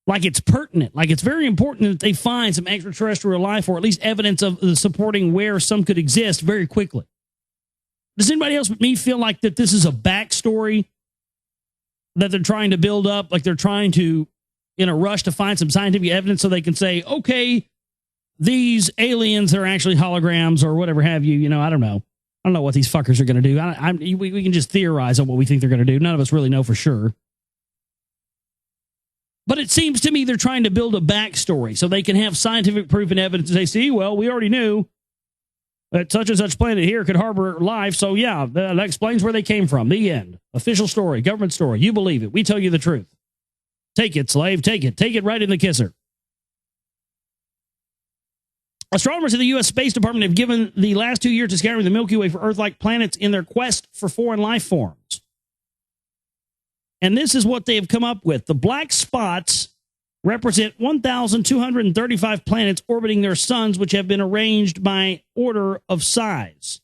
Like it's pertinent. Like it's very important that they find some extraterrestrial life or at least evidence of supporting where some could exist very quickly. Does anybody else but me feel like that this is a backstory that they're trying to build up? Like they're trying to, in a rush, to find some scientific evidence so they can say, okay, these aliens are actually holograms or whatever have you. You know, I don't know. I don't know what these fuckers are going to do. We can just theorize on what we think they're going to do. None of us really know for sure. But it seems to me they're trying to build a backstory so they can have scientific proof and evidence to say, see, well, we already knew that such and such planet here could harbor life. So, yeah, that explains where they came from. The end. Official story, government story. You believe it. We tell you the truth. Take it, slave. Take it. Take it right in the kisser. Astronomers in the U.S. Space Department have given the last 2 years to scouring the Milky Way for Earth-like planets in their quest for foreign life forms. And this is what they have come up with. The black spots represent 1,235 planets orbiting their suns, which have been arranged by order of size.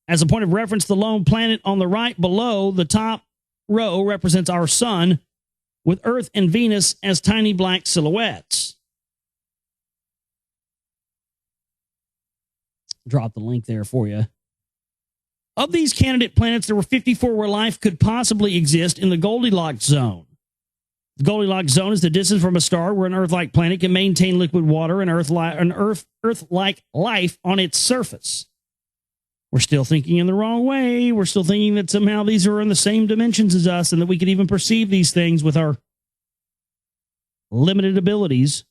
As a point of reference, the lone planet on the right below the top row represents our sun, with Earth and Venus as tiny black silhouettes. Drop the link there for you. Of these candidate planets, there were 54 where life could possibly exist in the Goldilocks zone. The Goldilocks zone is the distance from a star where an Earth-like planet can maintain liquid water and Earth-like life on its surface. We're still thinking in the wrong way. We're still thinking that somehow these are in the same dimensions as us and that we could even perceive these things with our limited abilities.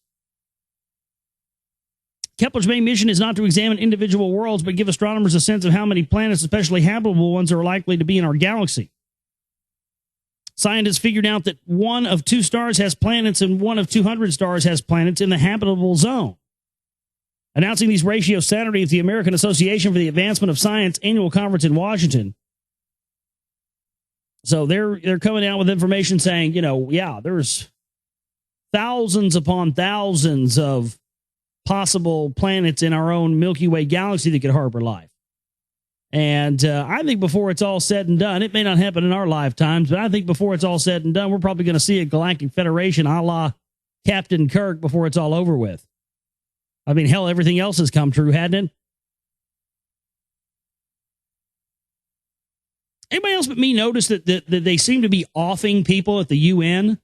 Kepler's main mission is not to examine individual worlds, but give astronomers a sense of how many planets, especially habitable ones, are likely to be in our galaxy. Scientists figured out that 1 of 2 stars has planets and 1 of 200 stars has planets in the habitable zone. Announcing these ratios Saturday at the American Association for the Advancement of Science annual conference in Washington. So they're coming out with information saying, you know, yeah, there's thousands upon thousands of possible planets in our own Milky Way galaxy that could harbor life. And I think before it's all said and done, it may not happen in our lifetimes, but I think before it's all said and done, we're probably going to see a galactic federation a la Captain Kirk before it's all over with. I mean, hell, everything else has come true, hadn't it? Anybody else but me notice that they seem to be offing people at the UN?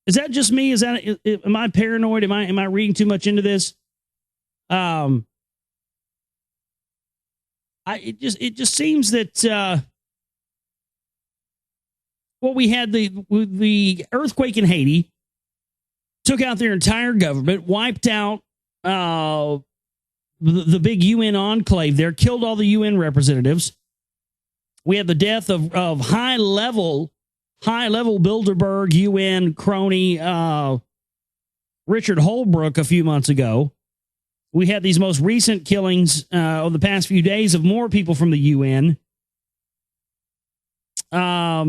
Is that just me? Am I paranoid? Am I reading too much into this? It just seems that we had the earthquake in Haiti, took out their entire government, wiped out the big UN enclave there, killed all the UN representatives. We had the death of high-level Bilderberg UN crony Richard Holbrooke a few months ago. We had these most recent killings of the past few days of more people from the UN. I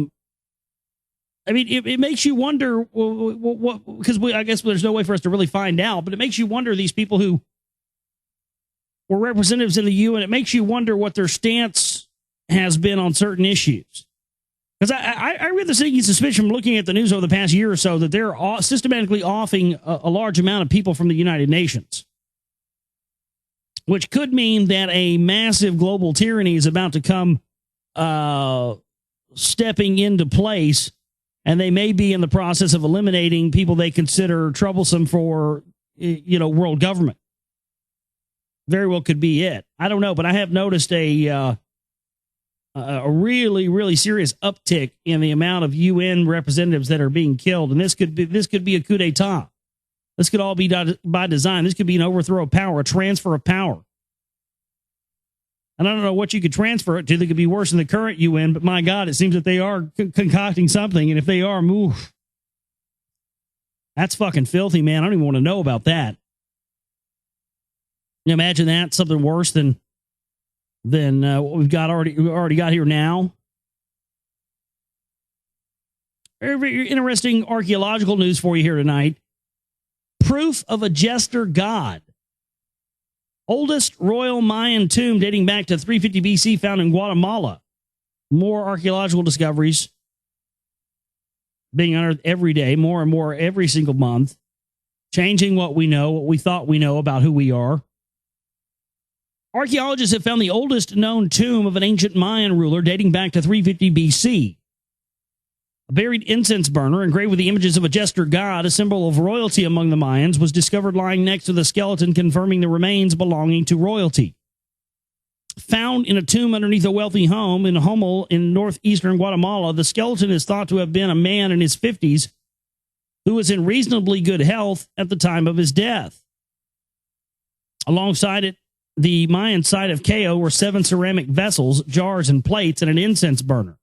mean, it makes you wonder what because I guess there's no way for us to really find out, but it makes you wonder these people who were representatives in the UN. It makes you wonder what their stance has been on certain issues. Because I read the sneaky suspicion from looking at the news over the past year or so that they're systematically offing a large amount of people from the United Nations, which could mean that a massive global tyranny is about to come stepping into place, and they may be in the process of eliminating people they consider troublesome for, world government. Very well could be it. I don't know, but I have noticed a really, really serious uptick in the amount of UN representatives that are being killed, and this could be a coup d'etat. This could all be by design. This could be an overthrow of power, a transfer of power. And I don't know what you could transfer it to that could be worse than the current UN, but my God, it seems that they are concocting something. And if they are, that's fucking filthy, man. I don't even want to know about that. You imagine that, something worse than what we've already got here now. Very interesting archaeological news for you here tonight. Proof of a jester god. Oldest royal Mayan tomb dating back to 350 BC found in Guatemala. More archaeological discoveries being unearthed every day, more and more every single month, changing what we know, what we thought we know about who we are. Archaeologists have found the oldest known tomb of an ancient Mayan ruler dating back to 350 BC. A buried incense burner engraved with the images of a jester god, a symbol of royalty among the Mayans, was discovered lying next to the skeleton, confirming the remains belonging to royalty. Found in a tomb underneath a wealthy home in Homel in northeastern Guatemala, the skeleton is thought to have been a man in his 50s who was in reasonably good health at the time of his death. Alongside it, the Mayan site of Cayo were 7 ceramic vessels, jars, and plates, and an incense burner.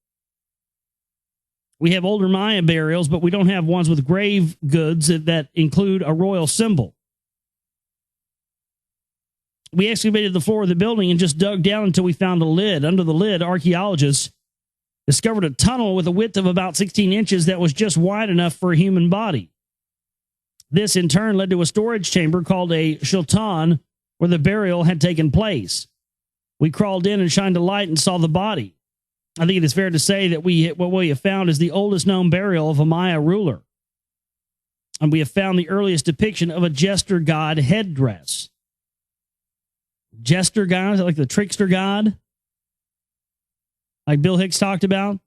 We have older Mayan burials, but we don't have ones with grave goods that include a royal symbol. We excavated the floor of the building and just dug down until we found a lid. Under the lid, archaeologists discovered a tunnel with a width of about 16 inches that was just wide enough for a human body. This, in turn, led to a storage chamber called a shultan, where the burial had taken place. We crawled in and shined a light and saw the body. I think it is fair to say that what we have found is the oldest known burial of a Maya ruler. And we have found the earliest depiction of a jester god headdress. Jester god, is that like the trickster god? Like Bill Hicks talked about?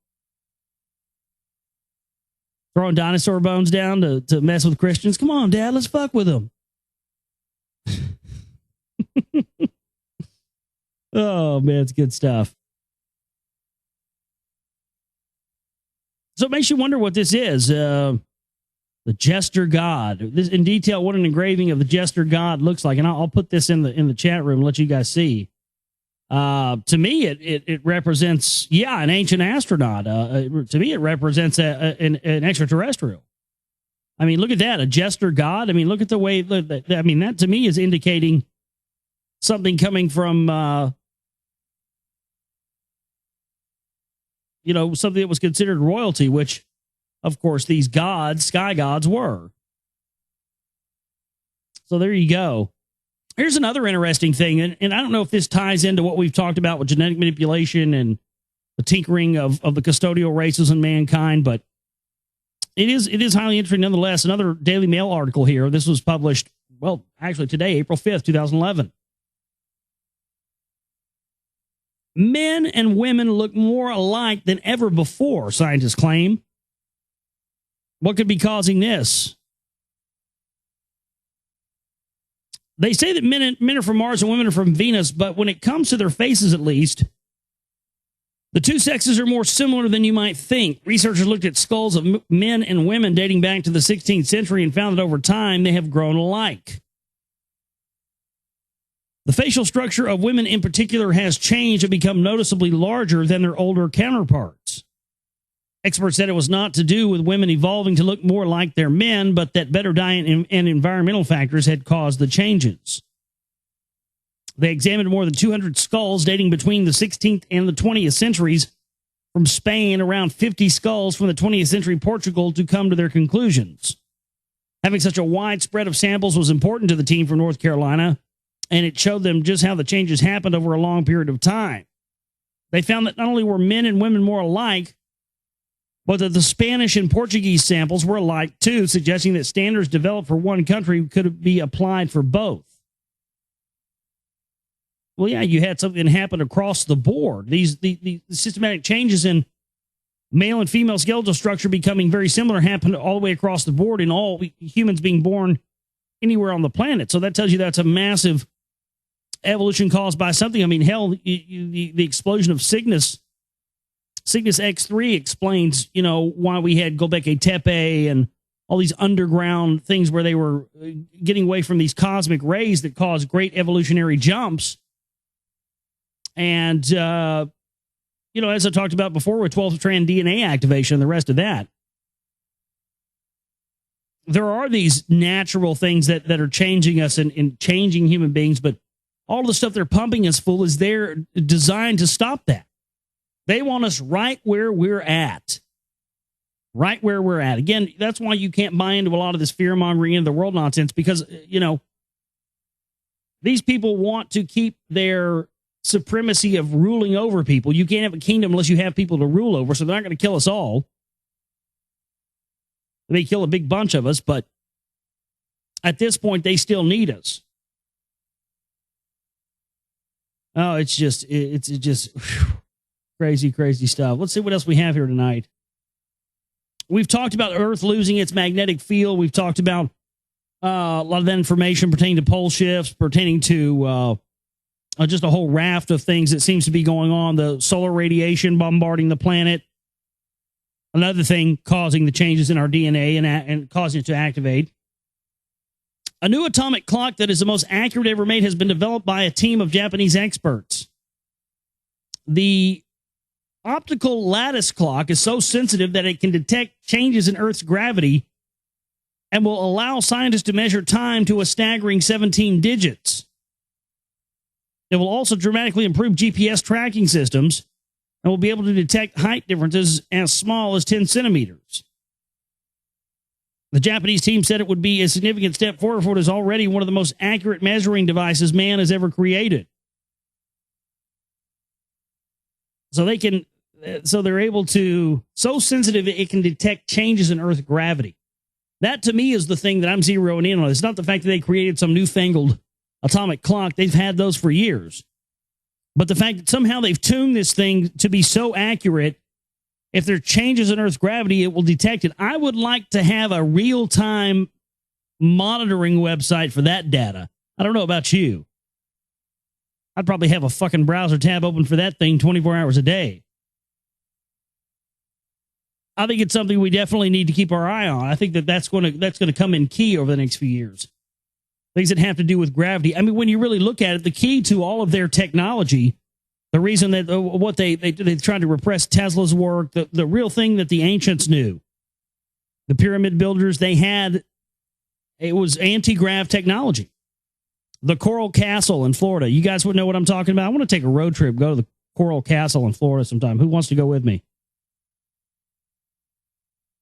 Throwing dinosaur bones down to mess with Christians? Come on, Dad, let's fuck with them. Oh, man, it's good stuff. So it makes you wonder what this is. The jester god. This, in detail, what an engraving of the jester god looks like. And I'll put this in the chat room and let you guys see. To me, it represents, an ancient astronaut. To me, it represents an extraterrestrial. I mean, look at that, a jester god. I mean, look at the way, that to me is indicating something coming from, something that was considered royalty, which, of course, these gods, sky gods, were. So there you go. Here's another interesting thing, and I don't know if this ties into what we've talked about with genetic manipulation and the tinkering of the custodial races in mankind, but it is highly interesting nonetheless. Another Daily Mail article here. This was published, actually today, April 5th, 2011. Men and women look more alike than ever before, scientists claim. What could be causing this? They say that men are from Mars and women are from Venus, but when it comes to their faces, at least, the two sexes are more similar than you might think. Researchers looked at skulls of men and women dating back to the 16th century and found that over time they have grown alike. The facial structure of women in particular has changed and become noticeably larger than their older counterparts. Experts said it was not to do with women evolving to look more like their men, but that better diet and environmental factors had caused the changes. They examined more than 200 skulls dating between the 16th and the 20th centuries from Spain, around 50 skulls from the 20th century Portugal, to come to their conclusions. Having such a wide spread of samples was important to the team from North Carolina, and it showed them just how the changes happened over a long period of time. They found that not only were men and women more alike, but that the Spanish and Portuguese samples were alike too, suggesting that standards developed for one country could be applied for both. Well, yeah, you had something happen across the board. The systematic changes in male and female skeletal structure becoming very similar happened all the way across the board in all humans being born anywhere on the planet. So that tells you that's a massive evolution caused by something. I mean, hell, the explosion of Cygnus X3 explains, why we had Göbekli Tepe and all these underground things where they were getting away from these cosmic rays that caused great evolutionary jumps. And, as I talked about before with 12-strand DNA activation and the rest of that, there are these natural things that are changing us and changing human beings, but all the stuff they're pumping us full is there designed to stop that. They want us right where we're at. Right where we're at. Again, that's why you can't buy into a lot of this fear-mongering into the world nonsense, because, These people want to keep their supremacy of ruling over people. You can't have a kingdom unless you have people to rule over, so they're not going to kill us all. They may kill a big bunch of us, but at this point, they still need us. Oh, it's just whew, crazy, crazy stuff. Let's see what else we have here tonight. We've talked about Earth losing its magnetic field. We've talked about a lot of that information pertaining to pole shifts, pertaining to just a whole raft of things that seems to be going on. The solar radiation bombarding the planet. Another thing causing the changes in our DNA and causing it to activate. A new atomic clock that is the most accurate ever made has been developed by a team of Japanese experts. The optical lattice clock is so sensitive that it can detect changes in Earth's gravity and will allow scientists to measure time to a staggering 17 digits. It will also dramatically improve GPS tracking systems and will be able to detect height differences as small as 10 centimeters. The Japanese team said it would be a significant step forward for what is already one of the most accurate measuring devices man has ever created. So they're able to, so sensitive it can detect changes in Earth gravity. That to me is the thing that I'm zeroing in on. It's not the fact that they created some newfangled atomic clock. They've had those for years. But the fact that somehow they've tuned this thing to be so accurate, if there are changes in Earth's gravity, it will detect it. I would like to have a real-time monitoring website for that data. I don't know about you. I'd probably have a fucking browser tab open for that thing 24 hours a day. I think it's something we definitely need to keep our eye on. I think that's going to come in key over the next few years. Things that have to do with gravity. I mean, when you really look at it, the key to all of their technology, the reason that what they tried to repress Tesla's work, the real thing that the ancients knew, the pyramid builders, it was anti-grav technology. The Coral Castle in Florida. You guys would know what I'm talking about. I want to take a road trip, go to the Coral Castle in Florida sometime. Who wants to go with me?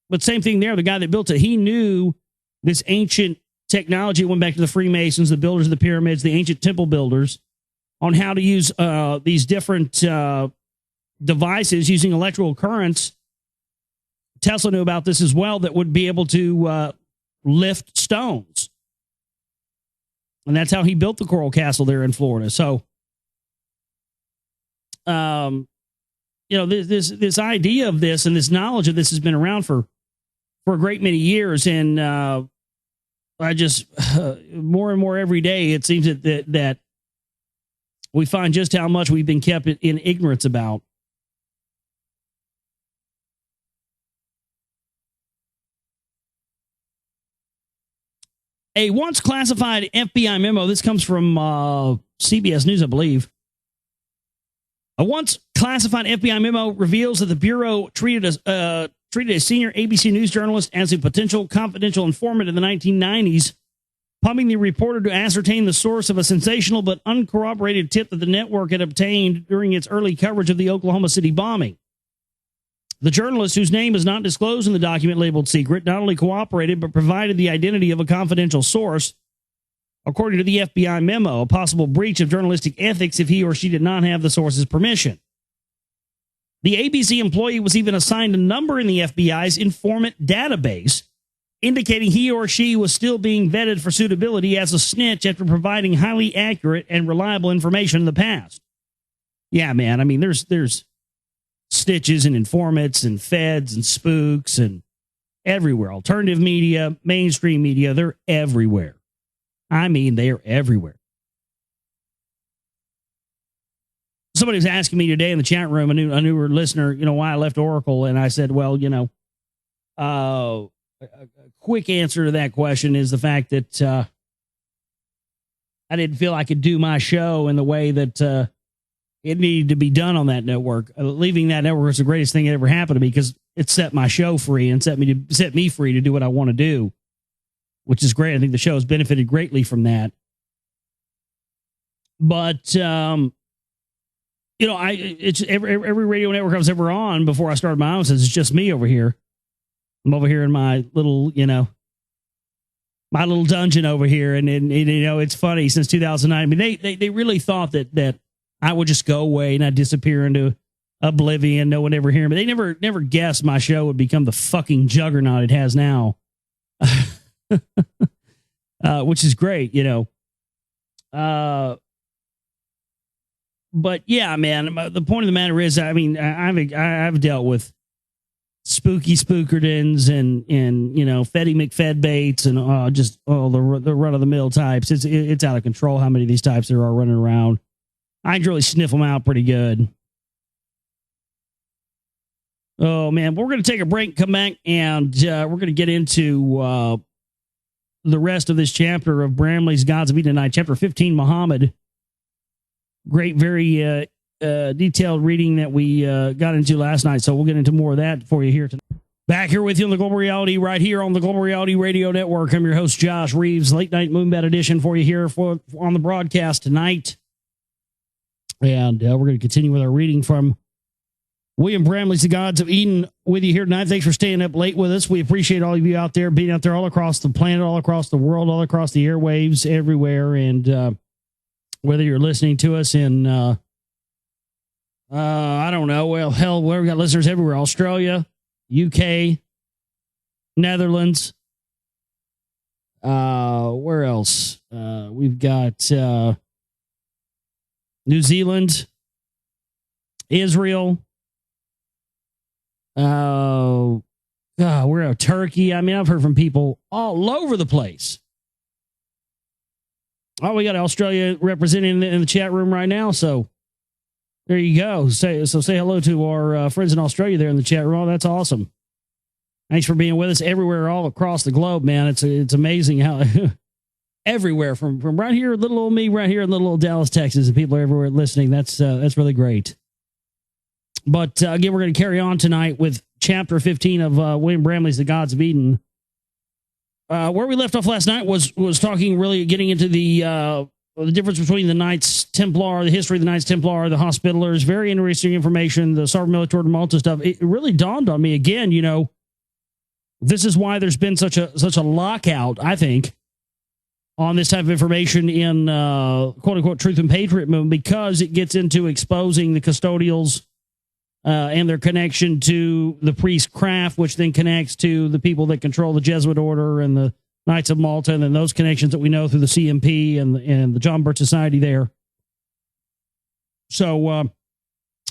But same thing there. The guy that built it, he knew this ancient technology. It went back to the Freemasons, the builders of the pyramids, the ancient temple builders, on how to use these different devices using electrical currents. Tesla knew about this as well, that would be able to lift stones. And that's how he built the Coral Castle there in Florida. So, this idea of this and this knowledge of this has been around for a great many years. And I just, more and more every day, it seems that we find just how much we've been kept in ignorance about. A once classified FBI memo, this comes from CBS News, I believe. A once classified FBI memo reveals that the Bureau treated a senior ABC News journalist as a potential confidential informant in the 1990s, pumping the reporter to ascertain the source of a sensational but uncorroborated tip that the network had obtained during its early coverage of the Oklahoma City bombing. The journalist, whose name is not disclosed in the document labeled secret, not only cooperated but provided the identity of a confidential source. According to the FBI memo, a possible breach of journalistic ethics if he or she did not have the source's permission. The ABC employee was even assigned a number in the FBI's informant database, indicating he or she was still being vetted for suitability as a snitch after providing highly accurate and reliable information in the past. Yeah, man, I mean, there's snitches and informants and feds and spooks and everywhere. Alternative media, mainstream media, they're everywhere. I mean, they are everywhere. Somebody was asking me today in the chat room, a newer listener, why I left Oracle. And I said, well, a quick answer to that question is the fact that I didn't feel I could do my show in the way that it needed to be done on that network. Leaving that network was the greatest thing that ever happened to me because it set my show free and set me free to do what I want to do, which is great. I think the show has benefited greatly from that. But, it's every radio network I was ever on before I started my own, since it's just me over here. I'm over here in my little, my little dungeon over here. And you know, it's funny, since 2009, I mean, they really thought that I would just go away and I'd disappear into oblivion. No one ever hear me. They never guessed my show would become the fucking juggernaut it has now. Which is great, you know. But yeah, man, the point of the matter is, I mean, I've dealt with spooky spookerdins and you know, Fetty McFedbaits and just the run of the mill types. It's out of control how many of these types there are running around. I can really sniff them out pretty good. Oh man, we're going to take a break, come back, and we're going to get into the rest of this chapter of Bramley's Gods of Eden tonight, chapter 15, Muhammad. Great, very detailed reading that we got into last night, so we'll get into more of that for you here tonight. Back here with you on the Global Reality, right here on the Global Reality Radio Network. I'm your host, Josh Reeves, late night Moonbat edition for you here on the broadcast tonight. And we're going to continue with our reading from William Bramley's The Gods of Eden with you here tonight. Thanks for staying up late with us. We appreciate all of you out there, being out there all across the planet, all across the world, all across the airwaves, everywhere. And whether you're listening to us in, I don't know, well, hell, we've got listeners everywhere. Australia, UK, Netherlands. Where else? We've got New Zealand, Israel. We're at Turkey. I mean, I've heard from people all over the place. Oh, we got Australia representing in the chat room right now. So there you go. Say hello to our friends in Australia there in the chat room. Oh, that's awesome. Thanks for being with us everywhere, all across the globe, man. It's amazing how everywhere from right here, little old me, right here in little old Dallas, Texas, and people are everywhere listening. That's really great. But again, we're going to carry on tonight with chapter 15 of William Bramley's The Gods of Eden. Where we left off last night was talking, really getting into the difference between the Knights Templar, the history of the Knights Templar, the Hospitallers. Very interesting information. The Sarva Militor de Malta stuff. It really dawned on me again. You know, this is why there's been such a lockout, I think, on this type of information in quote unquote Truth and Patriot movement, because it gets into exposing the custodials and their connection to the priest craft, which then connects to the people that control the Jesuit order and the Knights of Malta, and then those connections that we know through the CMP and the John Birch Society there. So,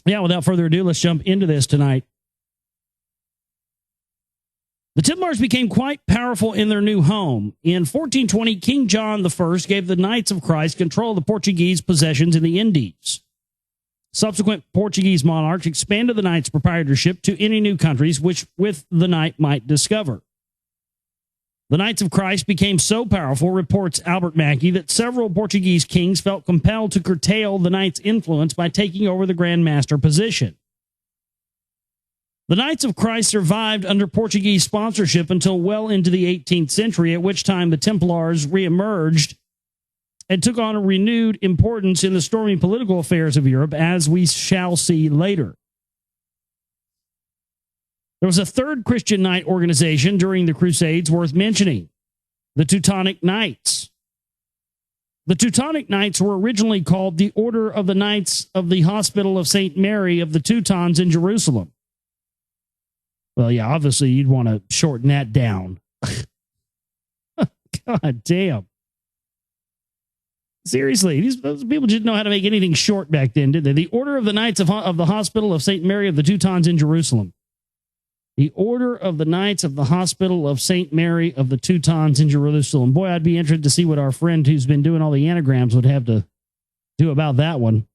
yeah, without further ado, let's jump into this tonight. The Templars became quite powerful in their new home. In 1420, King John I gave the Knights of Christ control of the Portuguese possessions in the Indies. Subsequent Portuguese monarchs expanded the Knights' proprietorship to any new countries which with the Knight might discover. The Knights of Christ became so powerful, reports Albert Mackey, that several Portuguese kings felt compelled to curtail the Knights' influence by taking over the Grand Master position. The Knights of Christ survived under Portuguese sponsorship until well into the 18th century, at which time the Templars reemerged and took on a renewed importance in the stormy political affairs of Europe, as we shall see later. There was a third Christian Knight organization during the Crusades worth mentioning, the Teutonic Knights. The Teutonic Knights were originally called the Order of the Knights of the Hospital of St. Mary of the Teutons in Jerusalem. Well, yeah, obviously you'd want to shorten that down. God damn. Seriously, those people didn't know how to make anything short back then, did they? The Order of the Knights of the Hospital of St. Mary of the Teutons in Jerusalem. The Order of the Knights of the Hospital of St. Mary of the Teutons in Jerusalem. Boy, I'd be interested to see what our friend who's been doing all the anagrams would have to do about that one.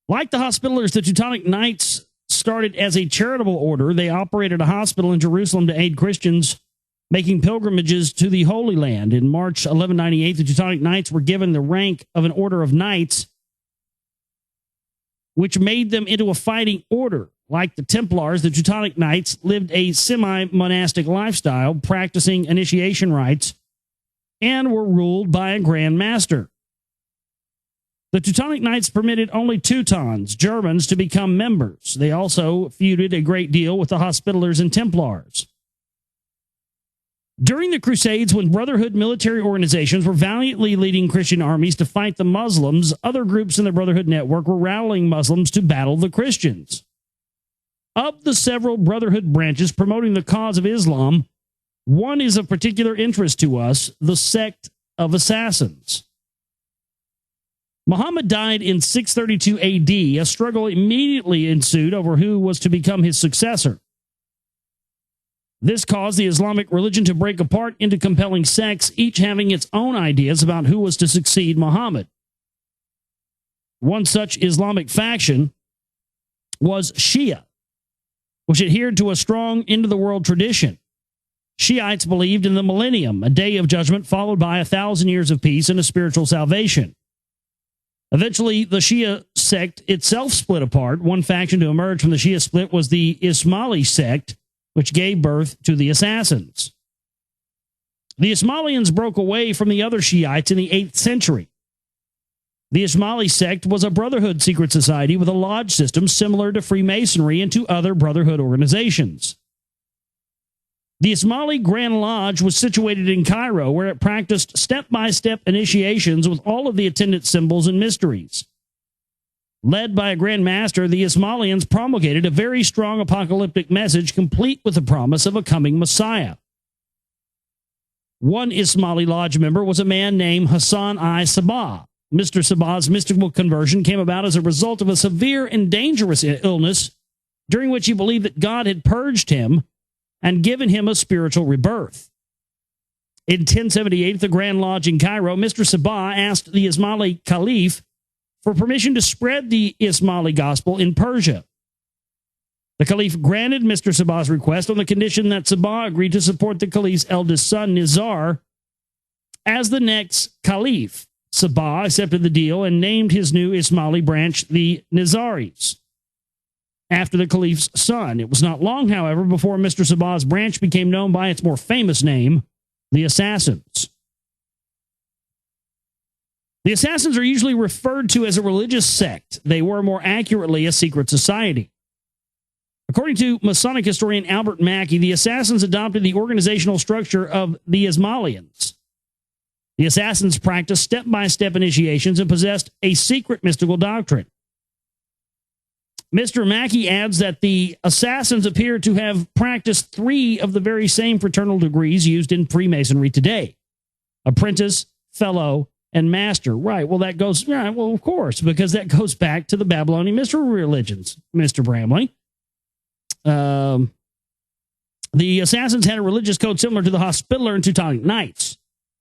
Like the Hospitallers, the Teutonic Knights started as a charitable order. They operated a hospital in Jerusalem to aid Christians making pilgrimages to the Holy Land. In March 1198, the Teutonic Knights were given the rank of an order of knights, which made them into a fighting order. Like the Templars, the Teutonic Knights lived a semi-monastic lifestyle, practicing initiation rites, and were ruled by a Grand Master. The Teutonic Knights permitted only Teutons, Germans, to become members. They also feuded a great deal with the Hospitallers and Templars. During the Crusades, when Brotherhood military organizations were valiantly leading Christian armies to fight the Muslims, other groups in the Brotherhood network were rallying Muslims to battle the Christians. Of the several Brotherhood branches promoting the cause of Islam, one is of particular interest to us, the sect of assassins. Muhammad died in 632 AD. A struggle immediately ensued over who was to become his successor. This caused the Islamic religion to break apart into compelling sects, each having its own ideas about who was to succeed Muhammad. One such Islamic faction was Shia, which adhered to a strong end-of-the-world tradition. Shiites believed in the millennium, a day of judgment followed by 1,000 years of peace and a spiritual salvation. Eventually, the Shia sect itself split apart. One faction to emerge from the Shia split was the Ismaili sect, which gave birth to the Assassins. The Ismailians broke away from the other Shiites in the 8th century. The Ismaili sect was a brotherhood secret society with a lodge system similar to Freemasonry and to other brotherhood organizations. The Ismaili Grand Lodge was situated in Cairo, where it practiced step-by-step initiations with all of the attendant symbols and mysteries. Led by a Grand Master, the Ismailians promulgated a very strong apocalyptic message, complete with the promise of a coming Messiah. One Ismaili Lodge member was a man named Hassan I Sabah. Mr. Sabah's mystical conversion came about as a result of a severe and dangerous illness, during which he believed that God had purged him and given him a spiritual rebirth. In 1078, at the Grand Lodge in Cairo, Mr. Sabah asked the Ismaili Caliph for permission to spread the Ismaili gospel in Persia. The Caliph granted Mr. Sabah's request on the condition that Sabah agreed to support the Caliph's eldest son, Nizar, as the next Caliph. Sabah accepted the deal and named his new Ismaili branch the Nizaris, after the Caliph's son. It was not long, however, before Mr. Sabah's branch became known by its more famous name, the Assassins. The Assassins are usually referred to as a religious sect. They were more accurately a secret society. According to Masonic historian Albert Mackey, the Assassins adopted the organizational structure of the Ismailians. The Assassins practiced step-by-step initiations and possessed a secret mystical doctrine. Mr. Mackey adds that the Assassins appear to have practiced 3 of the very same fraternal degrees used in Freemasonry today: apprentice, fellow, and master. Right, well, that goes, yeah, well, of course, because that goes back to the Babylonian mystery religions, Mr. Bramley. The Assassins had a religious code similar to the Hospitaller and Teutonic Knights.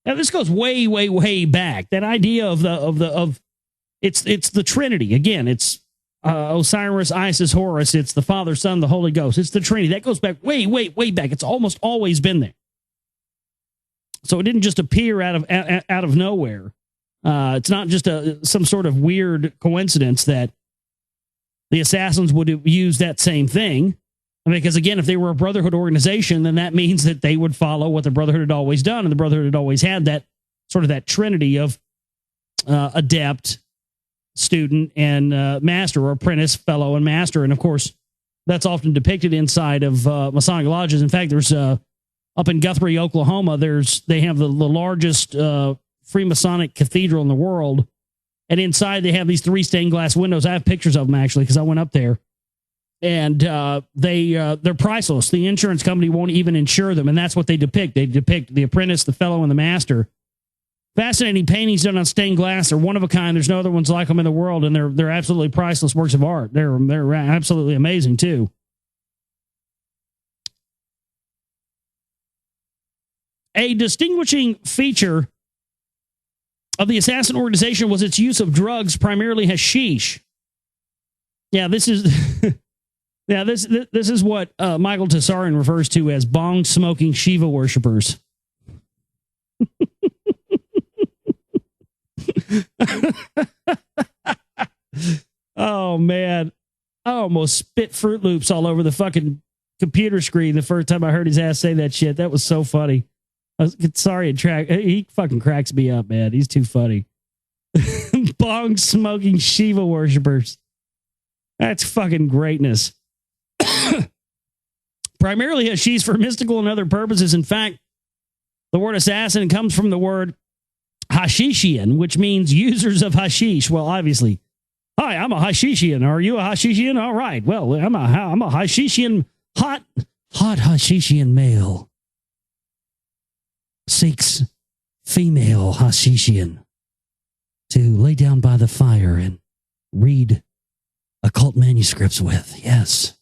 Now, this goes way, way, way back. That idea of it's the Trinity. Again, it's Osiris, Isis, Horus. It's the Father, Son, the Holy Ghost. It's the Trinity. That goes back way, way, way back. It's almost always been there. So it didn't just appear out of nowhere. It's not just some sort of weird coincidence that the Assassins would have used that same thing. I mean, because again, if they were a Brotherhood organization, then that means that they would follow what the Brotherhood had always done, and the Brotherhood had always had that sort of that trinity of adept, student, and master, or apprentice, fellow, and master. And of course, that's often depicted inside of Masonic lodges. In fact, there's up in Guthrie, Oklahoma, they have the largest Freemasonic cathedral in the world, and inside they have these 3 stained glass windows. I have pictures of them actually because I went up there, and they're priceless. The insurance company won't even insure them, and that's what they depict. They depict the apprentice, the fellow, and the master. Fascinating paintings done on stained glass. They're one of a kind. There's no other ones like them in the world, and they're absolutely priceless works of art. They're absolutely amazing too. A distinguishing feature of the assassin organization was its use of drugs, primarily hashish. Yeah, this is this is what Michael Tessarin refers to as bong-smoking Shiva worshippers. Oh, man. I almost spit Fruit Loops all over the fucking computer screen the first time I heard his ass say that shit. That was so funny. Sorry, he fucking cracks me up, man. He's too funny. Bong-smoking Shiva worshippers. That's fucking greatness. Primarily hashish for mystical and other purposes. In fact, The word assassin comes from the word hashishian, which means users of hashish. Well, obviously, hi, I'm a hashishian. Are you a hashishian? All right. Well, I'm a hashishian, hot hashishian male. Seeks female hashishian to lay down by the fire and read occult manuscripts with. Yes.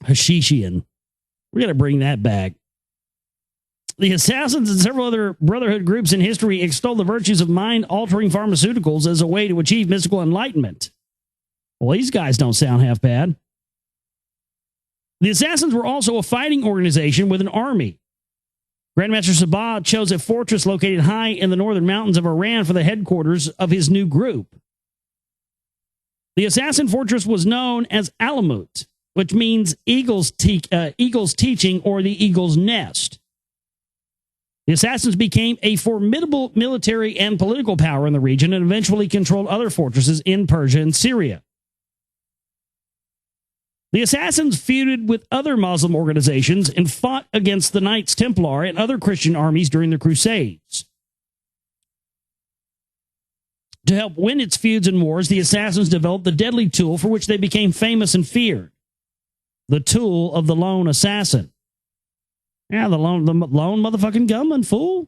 Hashishian. We're going to bring that back. The assassins and several other brotherhood groups in history extol the virtues of mind-altering pharmaceuticals as a way to achieve mystical enlightenment. Well, these guys don't sound half bad. The assassins were also a fighting organization with an army. Grandmaster Sabah chose a fortress located high in the northern mountains of Iran for the headquarters of his new group. The assassin fortress was known as Alamut, which means eagle's teaching or the eagle's nest. The assassins became a formidable military and political power in the region and eventually controlled other fortresses in Persia and Syria. The assassins feuded with other Muslim organizations and fought against the Knights Templar and other Christian armies during the Crusades. To help win its feuds and wars, the assassins developed the deadly tool for which they became famous and feared: the tool of the lone assassin. Yeah, the lone motherfucking gunman, fool.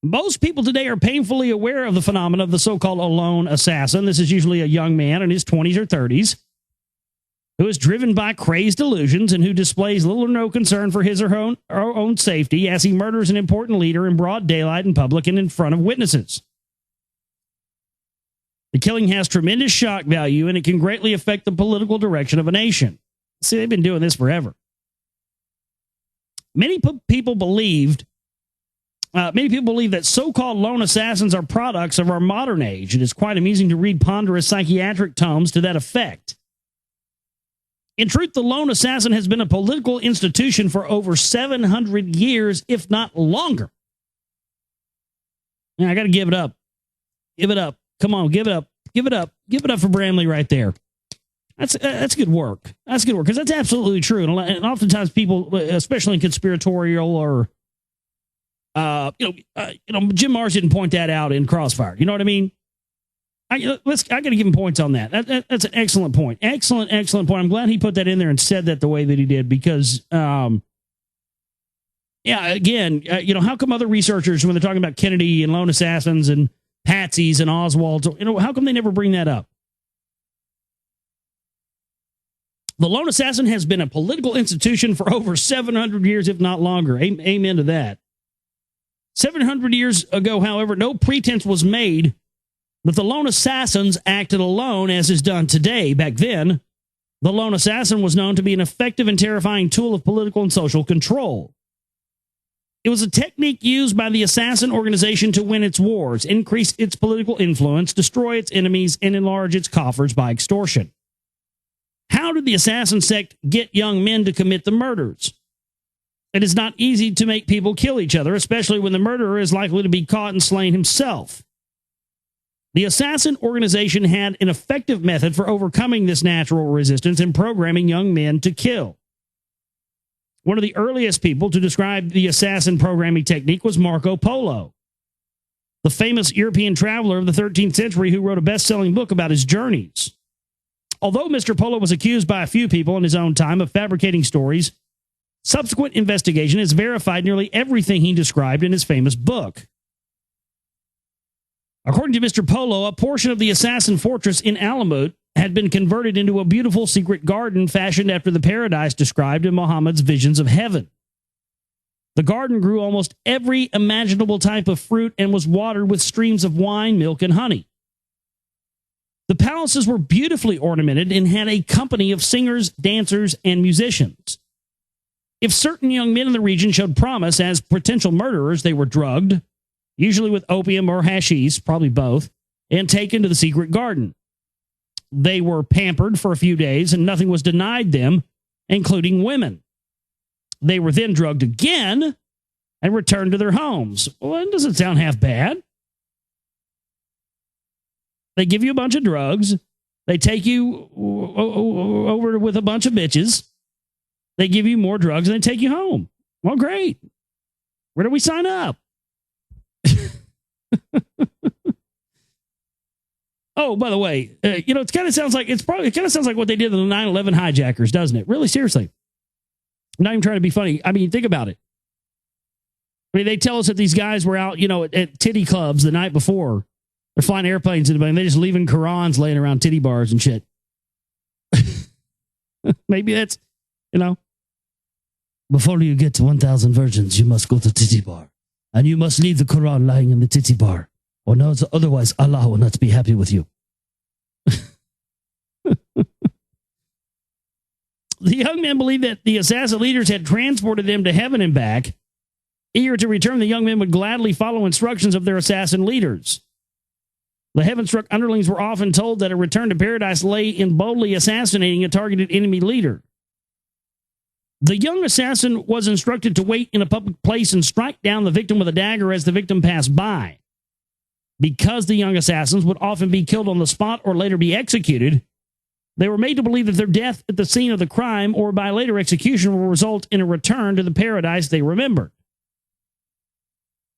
Most people today are painfully aware of the phenomenon of the so-called lone assassin. This is usually a young man in his 20s or 30s who is driven by crazed delusions and who displays little or no concern for his or her own safety as he murders an important leader in broad daylight in public and in front of witnesses. The killing has tremendous shock value, and it can greatly affect the political direction of a nation. See, they've been doing this forever. Many people believe that so-called lone assassins are products of our modern age. It is quite amusing to read ponderous psychiatric tomes to that effect. In truth, the lone assassin has been a political institution for over 700 years, if not longer. Now, I got to give it up. Give it up. Come on, give it up. Give it up. Give it up for Bramley right there. That's good work. That's good work, because that's absolutely true. And oftentimes people, especially in conspiratorial or, Jim Mars didn't point that out in Crossfire. You know what I mean? I got to give him points on that. That's an excellent point. Excellent point. I'm glad he put that in there and said that the way that he did, because, how come other researchers, when they're talking about Kennedy and lone assassins and Patsies and Oswalds, how come they never bring that up? The lone assassin has been a political institution for over 700 years, if not longer. Amen to that. 700 years ago, however, no pretense was made that the lone assassins acted alone as is done today. Back then, the lone assassin was known to be an effective and terrifying tool of political and social control. It was a technique used by the assassin organization to win its wars, increase its political influence, destroy its enemies, and enlarge its coffers by extortion. How did the assassin sect get young men to commit the murders? It is not easy to make people kill each other, especially when the murderer is likely to be caught and slain himself. The assassin organization had an effective method for overcoming this natural resistance and programming young men to kill. One of the earliest people to describe the assassin programming technique was Marco Polo, the famous European traveler of the 13th century who wrote a best-selling book about his journeys. Although Mr. Polo was accused by a few people in his own time of fabricating stories, subsequent investigation has verified nearly everything he described in his famous book. According to Mr. Polo, a portion of the assassin fortress in Alamut had been converted into a beautiful secret garden fashioned after the paradise described in Muhammad's visions of heaven. The garden grew almost every imaginable type of fruit and was watered with streams of wine, milk, and honey. The palaces were beautifully ornamented and had a company of singers, dancers, and musicians. If certain young men in the region showed promise as potential murderers, they were drugged, usually with opium or hashish, probably both, and taken to the secret garden. They were pampered for a few days and nothing was denied them, including women. They were then drugged again and returned to their homes. Well, that doesn't sound half bad. They give you a bunch of drugs. They take you over with a bunch of bitches. They give you more drugs and they take you home. Well, great. Where do we sign up? Oh, by the way, it kind of sounds like what they did to the 9/11 hijackers, doesn't it? Really, seriously. I'm not even trying to be funny. I mean, think about it. I mean, they tell us that these guys were out, at titty clubs the night before. They're flying airplanes and they're just leaving Qurans laying around titty bars and shit. Maybe that's, Before you get to 1,000 virgins, you must go to titty bar. And you must leave the Quran lying in the titty bar. Or no, otherwise Allah will not be happy with you. The young men believed that the assassin leaders had transported them to heaven and back. Eager to return, the young men would gladly follow instructions of their assassin leaders. The heaven-struck underlings were often told that a return to paradise lay in boldly assassinating a targeted enemy leader. The young assassin was instructed to wait in a public place and strike down the victim with a dagger as the victim passed by. Because the young assassins would often be killed on the spot or later be executed, they were made to believe that their death at the scene of the crime or by later execution will result in a return to the paradise they remembered.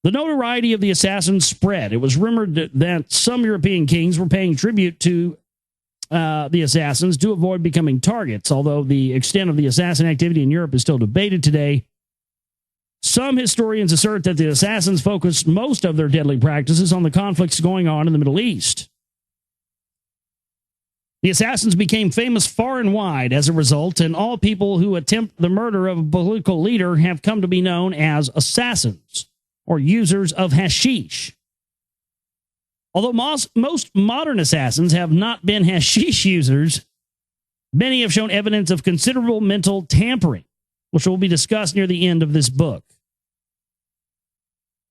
The notoriety of the assassins spread. It was rumored that some European kings were paying tribute to the assassins to avoid becoming targets, although the extent of the assassin activity in Europe is still debated today. Some historians assert that the assassins focused most of their deadly practices on the conflicts going on in the Middle East. The assassins became famous far and wide as a result, and all people who attempt the murder of a political leader have come to be known as assassins or users of hashish. Although most modern assassins have not been hashish users, many have shown evidence of considerable mental tampering, which will be discussed near the end of this book.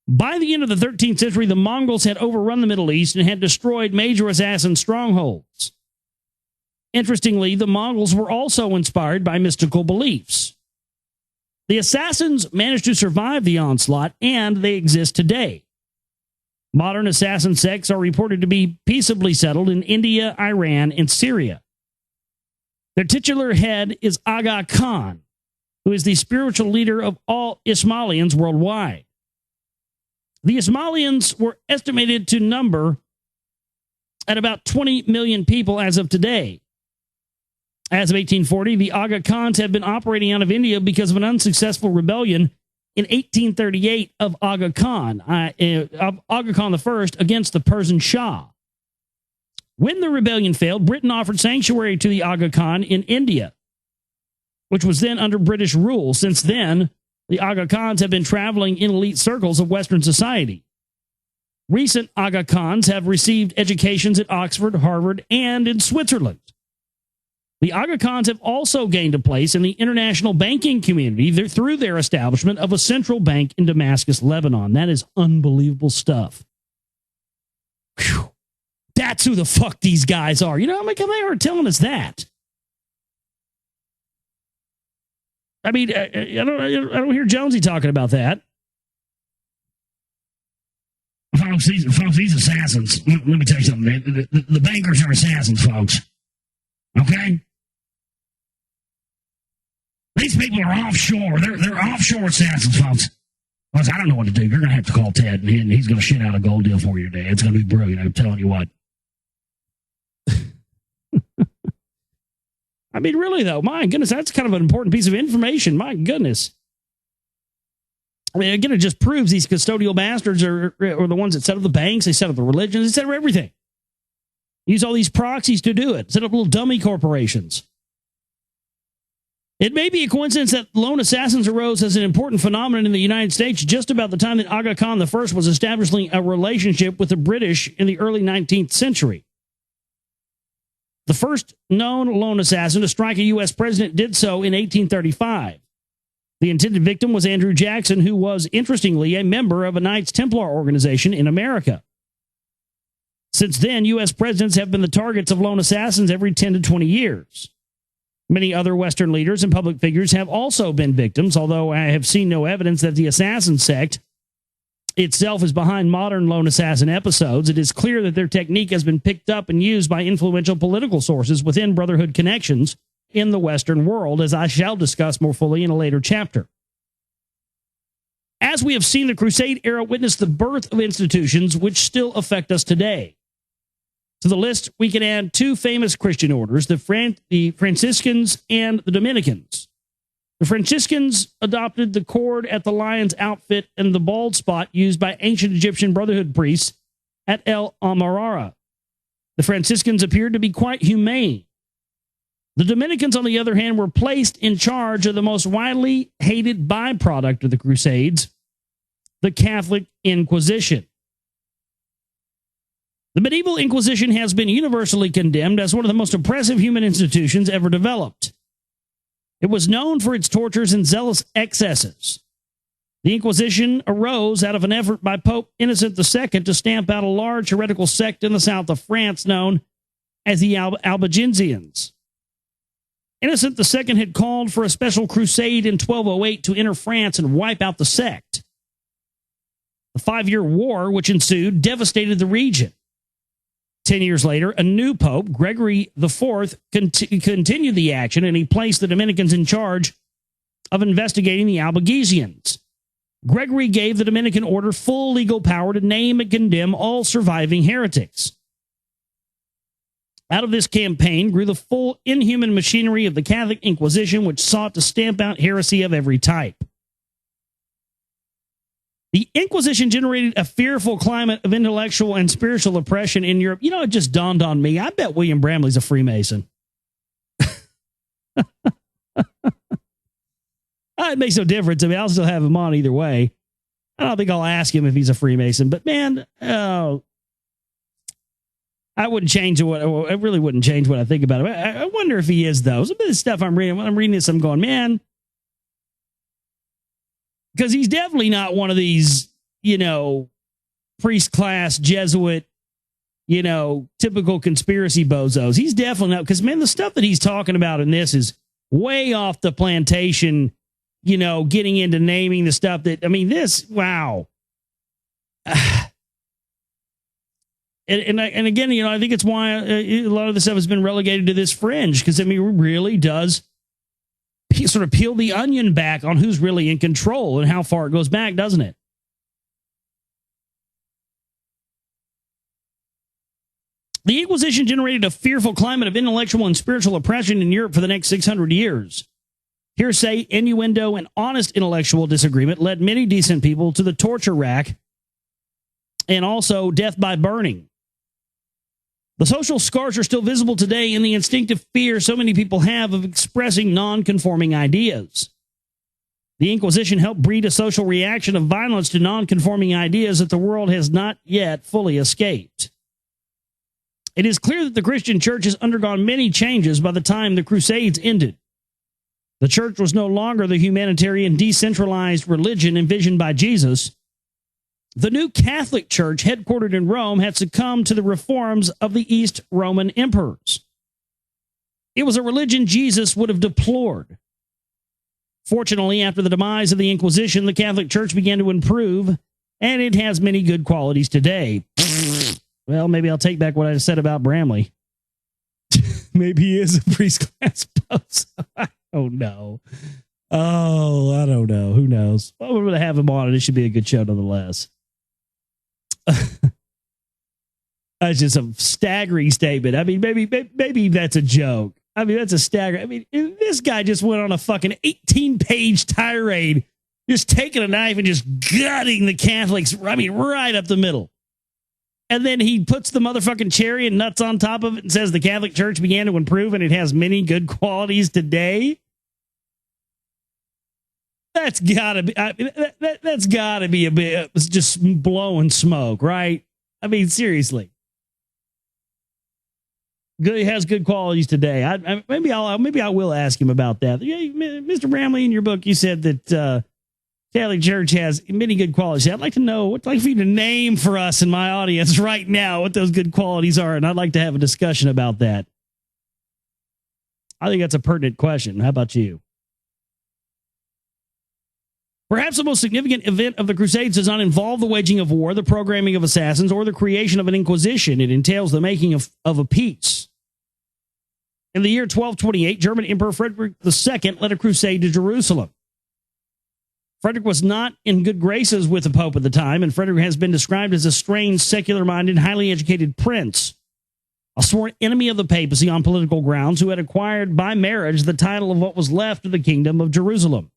By the end of the 13th century, the Mongols had overrun the Middle East and had destroyed major assassin strongholds. Interestingly, the Mongols were also inspired by mystical beliefs. The assassins managed to survive the onslaught, and they exist today. Modern assassin sects are reported to be peaceably settled in India, Iran, and Syria. Their titular head is Aga Khan, who is the spiritual leader of all Ismailians worldwide. The Ismailians were estimated to number at about 20 million people as of today. As of 1840, the Aga Khans had been operating out of India because of an unsuccessful rebellion in 1838 of Aga Khan I against the Persian Shah. When the rebellion failed, Britain offered sanctuary to the Aga Khan in India, which was then under British rule. Since then, the Aga Khans have been traveling in elite circles of Western society. Recent Aga Khans have received educations at Oxford, Harvard, and in Switzerland. The Aga Khans have also gained a place in the international banking community through their establishment of a central bank in Damascus, Lebanon. That is unbelievable stuff. Whew. That's who the fuck these guys are. How many they are telling us that? I mean, I don't hear Jonesy talking about that. Folks, these assassins. Let me tell you something. The bankers are assassins, folks. Okay? These people are offshore. They're offshore assassins, folks. Folks, I don't know what to do. You're going to have to call Ted, and he's going to shit out a gold deal for you today. It's going to be brilliant. I'm telling you what. I mean, really, though, my goodness, that's kind of an important piece of information. My goodness. I mean, again, it just proves these custodial bastards are the ones that set up the banks, they set up the religions, they set up everything. Use all these proxies to do it. Set up little dummy corporations. It may be a coincidence that lone assassins arose as an important phenomenon in the United States just about the time that Aga Khan I was establishing a relationship with the British in the early 19th century. The first known lone assassin to strike a U.S. president did so in 1835. The intended victim was Andrew Jackson, who was, interestingly, a member of a Knights Templar organization in America. Since then, U.S. presidents have been the targets of lone assassins every 10 to 20 years. Many other Western leaders and public figures have also been victims, although I have seen no evidence that the assassin sect itself is behind modern lone assassin episodes. It is clear that their technique has been picked up and used by influential political sources within Brotherhood connections in the Western world, as I shall discuss more fully in a later chapter. As we have seen, the Crusade era witnessed the birth of institutions which still affect us today. To the list, we can add two famous Christian orders, the Franciscans and the Dominicans. The Franciscans adopted the cord at the lion's outfit and the bald spot used by ancient Egyptian Brotherhood priests at El Amarara. The Franciscans appeared to be quite humane. The Dominicans, on the other hand, were placed in charge of the most widely hated byproduct of the Crusades, the Catholic Inquisition. The medieval Inquisition has been universally condemned as one of the most oppressive human institutions ever developed. It was known for its tortures and zealous excesses. The Inquisition arose out of an effort by Pope Innocent II to stamp out a large heretical sect in the south of France known as the Albigensians. Innocent II had called for a special crusade in 1208 to enter France and wipe out the sect. The 5-year war which ensued devastated the region. 10 years later, a new pope, Gregory IV, continued the action, and he placed the Dominicans in charge of investigating the Albigensians. Gregory gave the Dominican order full legal power to name and condemn all surviving heretics. Out of this campaign grew the full inhuman machinery of the Catholic Inquisition, which sought to stamp out heresy of every type. The Inquisition generated a fearful climate of intellectual and spiritual oppression in Europe. You know, it just dawned on me. I bet William Bramley's a Freemason. It makes no difference. I mean, I'll still have him on either way. I don't think I'll ask him if he's a Freemason. But, man, I wouldn't change what I really wouldn't change what I think about him. I wonder if he is, though. Some of the stuff I'm reading, when I'm reading this, I'm going, man, because he's definitely not one of these, you know, priest class Jesuit, you know, typical conspiracy bozos. He's definitely not, because, man, the stuff that he's talking about in this is way off the plantation, you know, getting into naming the stuff that, I mean, this, wow. And again, you know, I think it's why a lot of the stuff has been relegated to this fringe, because, I mean, it really does sort of peel the onion back on who's really in control and how far it goes back, doesn't it? The Inquisition generated a fearful climate of intellectual and spiritual oppression in Europe for the next 600 years. Hearsay, innuendo, and honest intellectual disagreement led many decent people to the torture rack and also death by burning. The social scars are still visible today in the instinctive fear so many people have of expressing non-conforming ideas. The Inquisition helped breed a social reaction of violence to non-conforming ideas that the world has not yet fully escaped. It is clear that the Christian church has undergone many changes by the time the Crusades ended. The church was no longer the humanitarian, decentralized religion envisioned by Jesus. The new Catholic Church, headquartered in Rome, had succumbed to the reforms of the East Roman emperors. It was a religion Jesus would have deplored. Fortunately, after the demise of the Inquisition, the Catholic Church began to improve, and it has many good qualities today. Well, maybe I'll take back what I said about Bramley. Maybe he is a priest class bozo. I don't know. Oh, I don't know. Who knows? Well, we're going to have him on, and it should be a good show nonetheless. That's just a staggering statement. I mean, maybe that's a joke. I mean, that's a staggering. I mean, this guy just went on a fucking 18-page tirade, just taking a knife and just gutting the Catholics. I mean, right up the middle. And then he puts the motherfucking cherry and nuts on top of it and says the Catholic Church began to improve and it has many good qualities today. That's gotta be. That's gotta be a bit just blowing smoke, right? I mean, seriously. It has good qualities today. Maybe I will ask him about that. Yeah, Mr. Bramley, in your book, you said that Catholic Church has many good qualities. I'd like to know. What I'd like for you to name for us in my audience right now what those good qualities are, and I'd like to have a discussion about that. I think that's a pertinent question. How about you? Perhaps the most significant event of the Crusades does not involve the waging of war, the programming of assassins, or the creation of an inquisition. It entails the making of a peace. In the year 1228, German Emperor Frederick II led a crusade to Jerusalem. Frederick was not in good graces with the Pope at the time, and Frederick has been described as a strange, secular-minded, highly educated prince, a sworn enemy of the papacy on political grounds, who had acquired by marriage the title of what was left of the Kingdom of Jerusalem.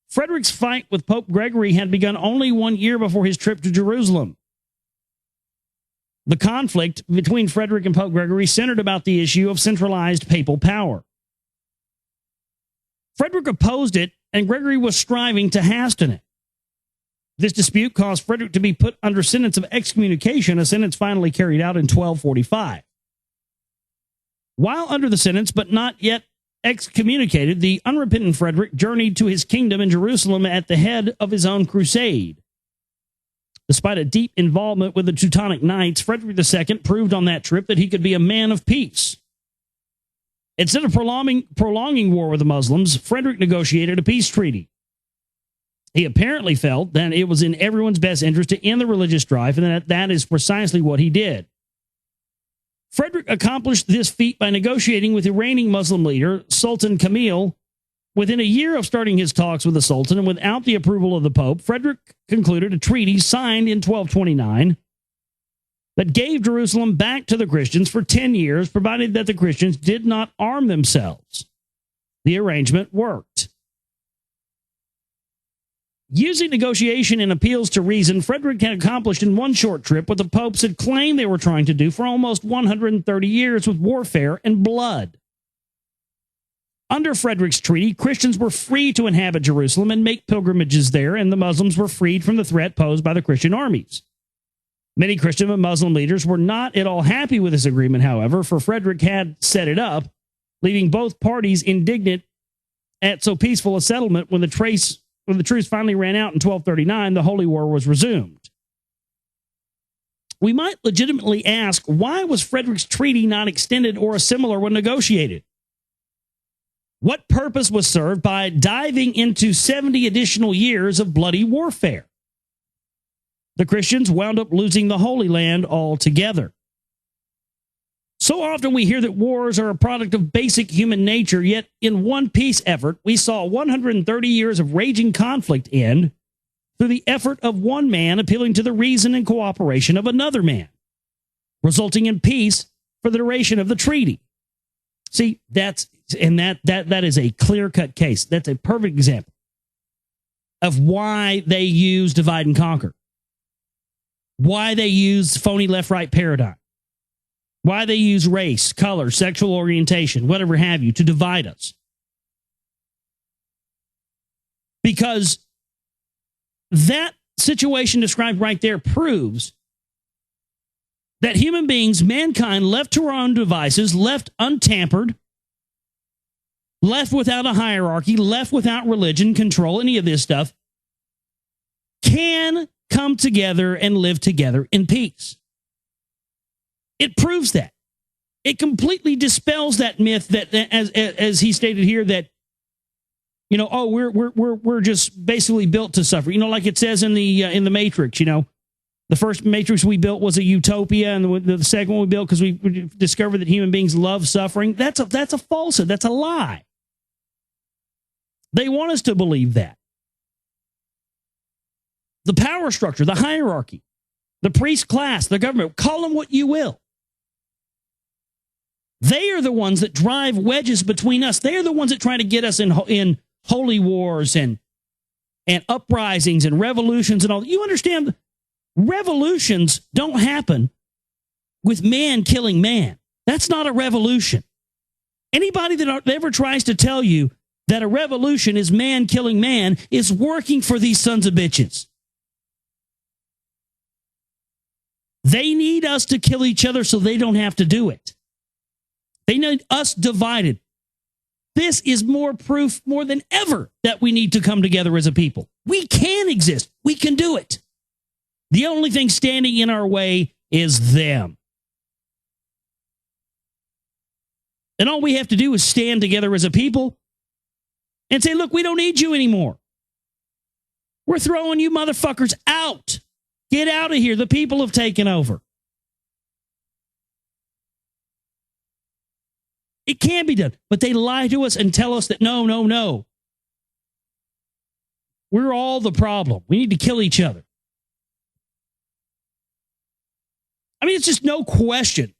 Frederick's fight with Pope Gregory had begun only 1 year before his trip to Jerusalem. The conflict between Frederick and Pope Gregory centered about the issue of centralized papal power. Frederick opposed it, and Gregory was striving to hasten it. This dispute caused Frederick to be put under sentence of excommunication, a sentence finally carried out in 1245. While under the sentence, but not yet excommunicated, the unrepentant Frederick journeyed to his kingdom in Jerusalem at the head of his own crusade. Despite a deep involvement with the Teutonic Knights, Frederick II proved on that trip that he could be a man of peace. Instead of prolonging war with the Muslims, Frederick negotiated a peace treaty. He apparently felt that it was in everyone's best interest to end the religious strife, and that is precisely what he did. Frederick accomplished this feat by negotiating with the reigning Muslim leader, Sultan Kamil. Within a year of starting his talks with the Sultan and without the approval of the Pope, Frederick concluded a treaty signed in 1229 that gave Jerusalem back to the Christians for 10 years, provided that the Christians did not arm themselves. The arrangement worked. Using negotiation and appeals to reason, Frederick had accomplished in one short trip what the popes had claimed they were trying to do for almost 130 years with warfare and blood. Under Frederick's treaty, Christians were free to inhabit Jerusalem and make pilgrimages there, and the Muslims were freed from the threat posed by the Christian armies. Many Christian and Muslim leaders were not at all happy with this agreement, however, for Frederick had set it up, leaving both parties indignant at so peaceful a settlement. When the truce finally ran out in 1239, the Holy War was resumed. We might legitimately ask, why was Frederick's treaty not extended or a similar one negotiated? What purpose was served by diving into 70 additional years of bloody warfare? The Christians wound up losing the Holy Land altogether. So often we hear that wars are a product of basic human nature, yet in one peace effort, we saw 130 years of raging conflict end through the effort of one man appealing to the reason and cooperation of another man, resulting in peace for the duration of the treaty. See, that is a clear-cut case. That's a perfect example of why they use divide and conquer, why they use phony left-right paradigm, why they use race, color, sexual orientation, whatever have you, to divide us. Because that situation described right there proves that human beings, mankind, left to our own devices, left untampered, left without a hierarchy, left without religion, control, any of this stuff, can come together and live together in peace. It proves that. It completely dispels that myth that, as he stated here, that, you know, oh, we're just basically built to suffer. You know, like it says in the Matrix. You know, the first Matrix we built was a utopia, and the second one we built because we discovered that human beings love suffering. That's a falsehood. That's a lie. They want us to believe that. The power structure, the hierarchy, the priest class, the government, call them what you will. They are the ones that drive wedges between us. They are the ones that try to get us in holy wars and uprisings and revolutions and all. You understand, revolutions don't happen with man killing man. That's not a revolution. Anybody that ever tries to tell you that a revolution is man killing man is working for these sons of bitches. They need us to kill each other so they don't have to do it. They need us divided. This is more proof, more than ever, that we need to come together as a people. We can exist. We can do it. The only thing standing in our way is them. And all we have to do is stand together as a people and say, look, we don't need you anymore. We're throwing you motherfuckers out. Get out of here. The people have taken over. It can be done, but they lie to us and tell us that no. We're all the problem. We need to kill each other. I mean, it's just no question.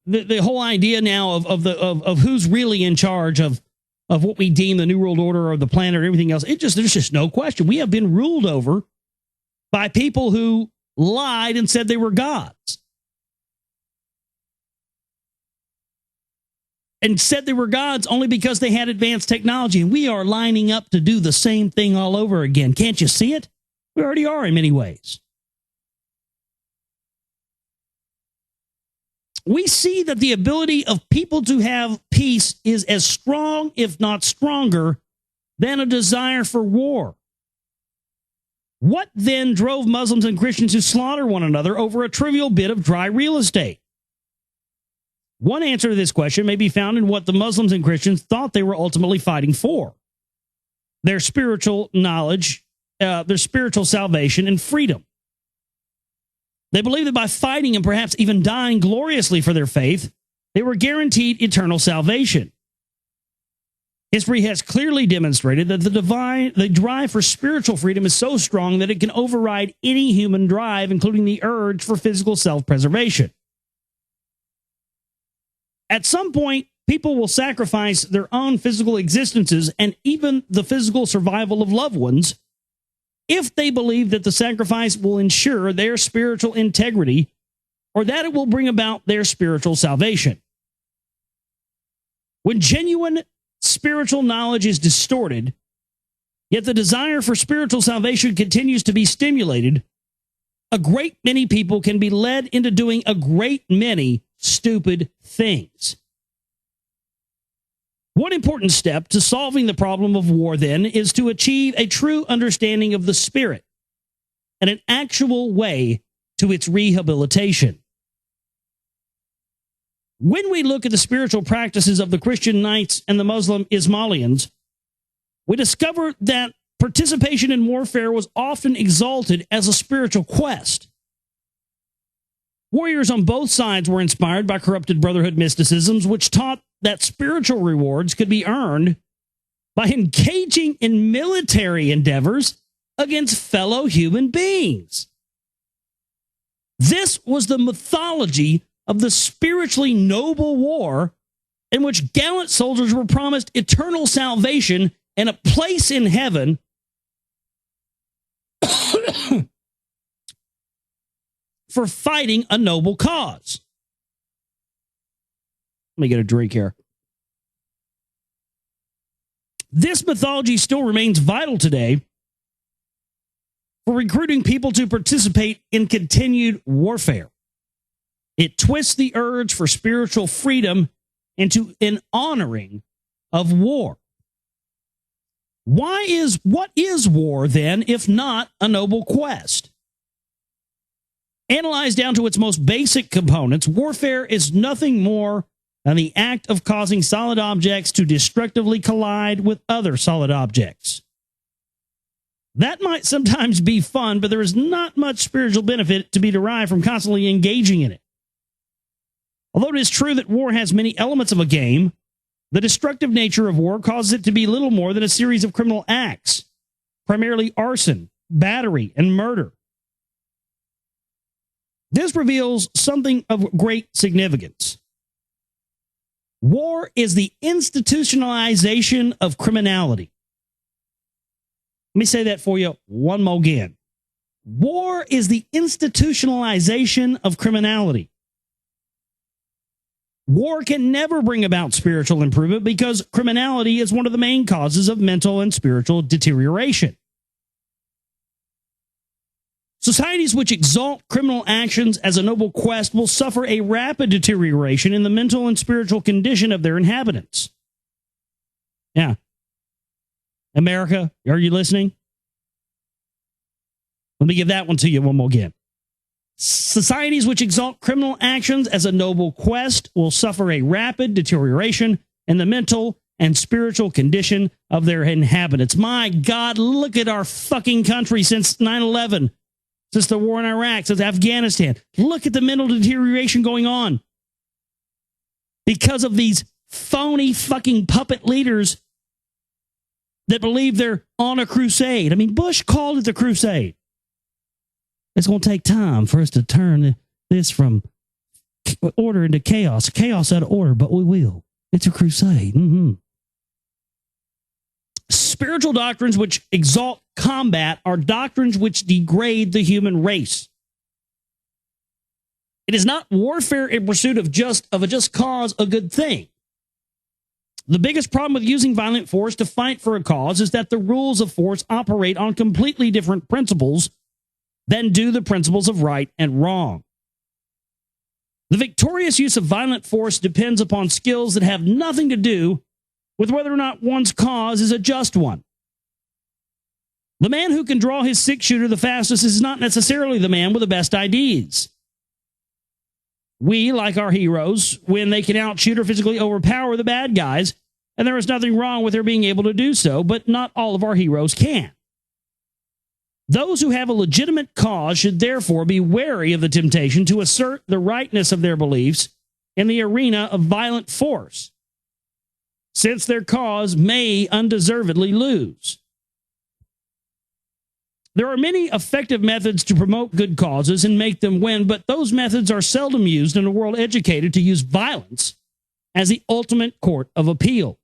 The whole idea now of who's really in charge of what we deem the New World Order or the planet or everything else, there's just no question. We have been ruled over by people who lied and said they were gods. And said they were gods only because they had advanced technology. And we are lining up to do the same thing all over again. Can't you see it? We already are in many ways. We see that the ability of people to have peace is as strong, if not stronger, than a desire for war. What then drove Muslims and Christians to slaughter one another over a trivial bit of dry real estate? One answer to this question may be found in what the Muslims and Christians thought they were ultimately fighting for: their spiritual knowledge, their spiritual salvation and freedom. They believed that by fighting and perhaps even dying gloriously for their faith, they were guaranteed eternal salvation. History has clearly demonstrated that the drive for spiritual freedom is so strong that it can override any human drive, including the urge for physical self-preservation. At some point, people will sacrifice their own physical existences and even the physical survival of loved ones if they believe that the sacrifice will ensure their spiritual integrity or that it will bring about their spiritual salvation. When genuine spiritual knowledge is distorted, yet the desire for spiritual salvation continues to be stimulated, a great many people can be led into doing a great many stupid things. One important step to solving the problem of war, then, is to achieve a true understanding of the spirit and an actual way to its rehabilitation. When we look at the spiritual practices of the Christian Knights and the Muslim Ismailians, we discover that participation in warfare was often exalted as a spiritual quest. Warriors on both sides were inspired by corrupted brotherhood mysticisms, which taught that spiritual rewards could be earned by engaging in military endeavors against fellow human beings. This was the mythology of the spiritually noble war in which gallant soldiers were promised eternal salvation and a place in heaven for fighting a noble cause. Let me get a drink here. This mythology still remains vital today for recruiting people to participate in continued warfare. It twists the urge for spiritual freedom into an honoring of war. What is war, then, if not a noble quest? Analyzed down to its most basic components, warfare is nothing more than the act of causing solid objects to destructively collide with other solid objects. That might sometimes be fun, but there is not much spiritual benefit to be derived from constantly engaging in it. Although it is true that war has many elements of a game, the destructive nature of war causes it to be little more than a series of criminal acts, primarily arson, battery, and murder. This reveals something of great significance. War is the institutionalization of criminality. Let me say that for you one more again. War is the institutionalization of criminality. War can never bring about spiritual improvement because criminality is one of the main causes of mental and spiritual deterioration. Societies which exalt criminal actions as a noble quest will suffer a rapid deterioration in the mental and spiritual condition of their inhabitants. Yeah. America, are you listening? Let me give that one to you one more again. Societies which exalt criminal actions as a noble quest will suffer a rapid deterioration in the mental and spiritual condition of their inhabitants. My God, look at our fucking country since 9/11. Since the war in Iraq, since Afghanistan. Look at the mental deterioration going on because of these phony fucking puppet leaders that believe they're on a crusade. I mean, Bush called it the crusade. It's going to take time for us to turn this from order into chaos. Chaos out of order, but we will. It's a crusade. Spiritual doctrines which exalt combat are doctrines which degrade the human race. It is not warfare in pursuit of a just cause a good thing. The biggest problem with using violent force to fight for a cause is that the rules of force operate on completely different principles than do the principles of right and wrong. The victorious use of violent force depends upon skills that have nothing to do with whether or not one's cause is a just one. The man who can draw his six-shooter the fastest is not necessarily the man with the best ideas. We, like our heroes, when they can outshoot or physically overpower the bad guys, and there is nothing wrong with their being able to do so, but not all of our heroes can. Those who have a legitimate cause should therefore be wary of the temptation to assert the rightness of their beliefs in the arena of violent force, since their cause may undeservedly lose. There are many effective methods to promote good causes and make them win, but those methods are seldom used in a world educated to use violence as the ultimate court of appeal.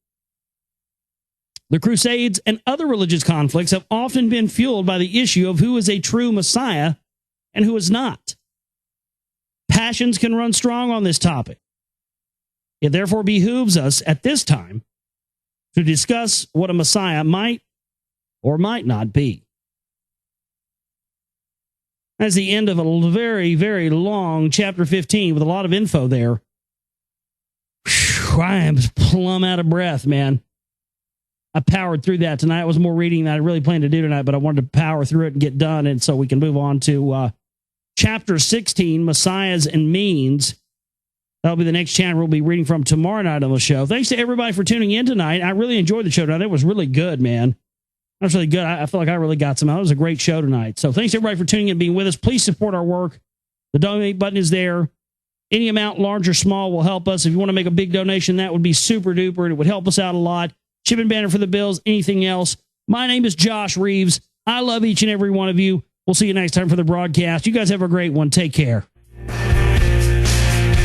The Crusades and other religious conflicts have often been fueled by the issue of who is a true Messiah and who is not. Passions can run strong on this topic. It therefore behooves us at this time to discuss what a Messiah might or might not be. That's the end of a very, very long chapter 15 with a lot of info there. Whew, I am plumb out of breath, man. I powered through that tonight. It was more reading than I really planned to do tonight, but I wanted to power through it and get done, and so we can move on to chapter 16, Messiahs and Means. That'll be the next chapter we'll be reading from tomorrow night on the show. Thanks to everybody for tuning in tonight. I really enjoyed the show tonight. It was really good, man. That was really good. I feel like I really got some out. It was a great show tonight. So thanks everybody for tuning in and being with us. Please support our work. The donate button is there. Any amount, large or small, will help us. If you want to make a big donation, that would be super duper. It would help us out a lot. Shipping banner for the bills, anything else. My name is Josh Reeves. I love each and every one of you. We'll see you next time for the broadcast. You guys have a great one. Take care.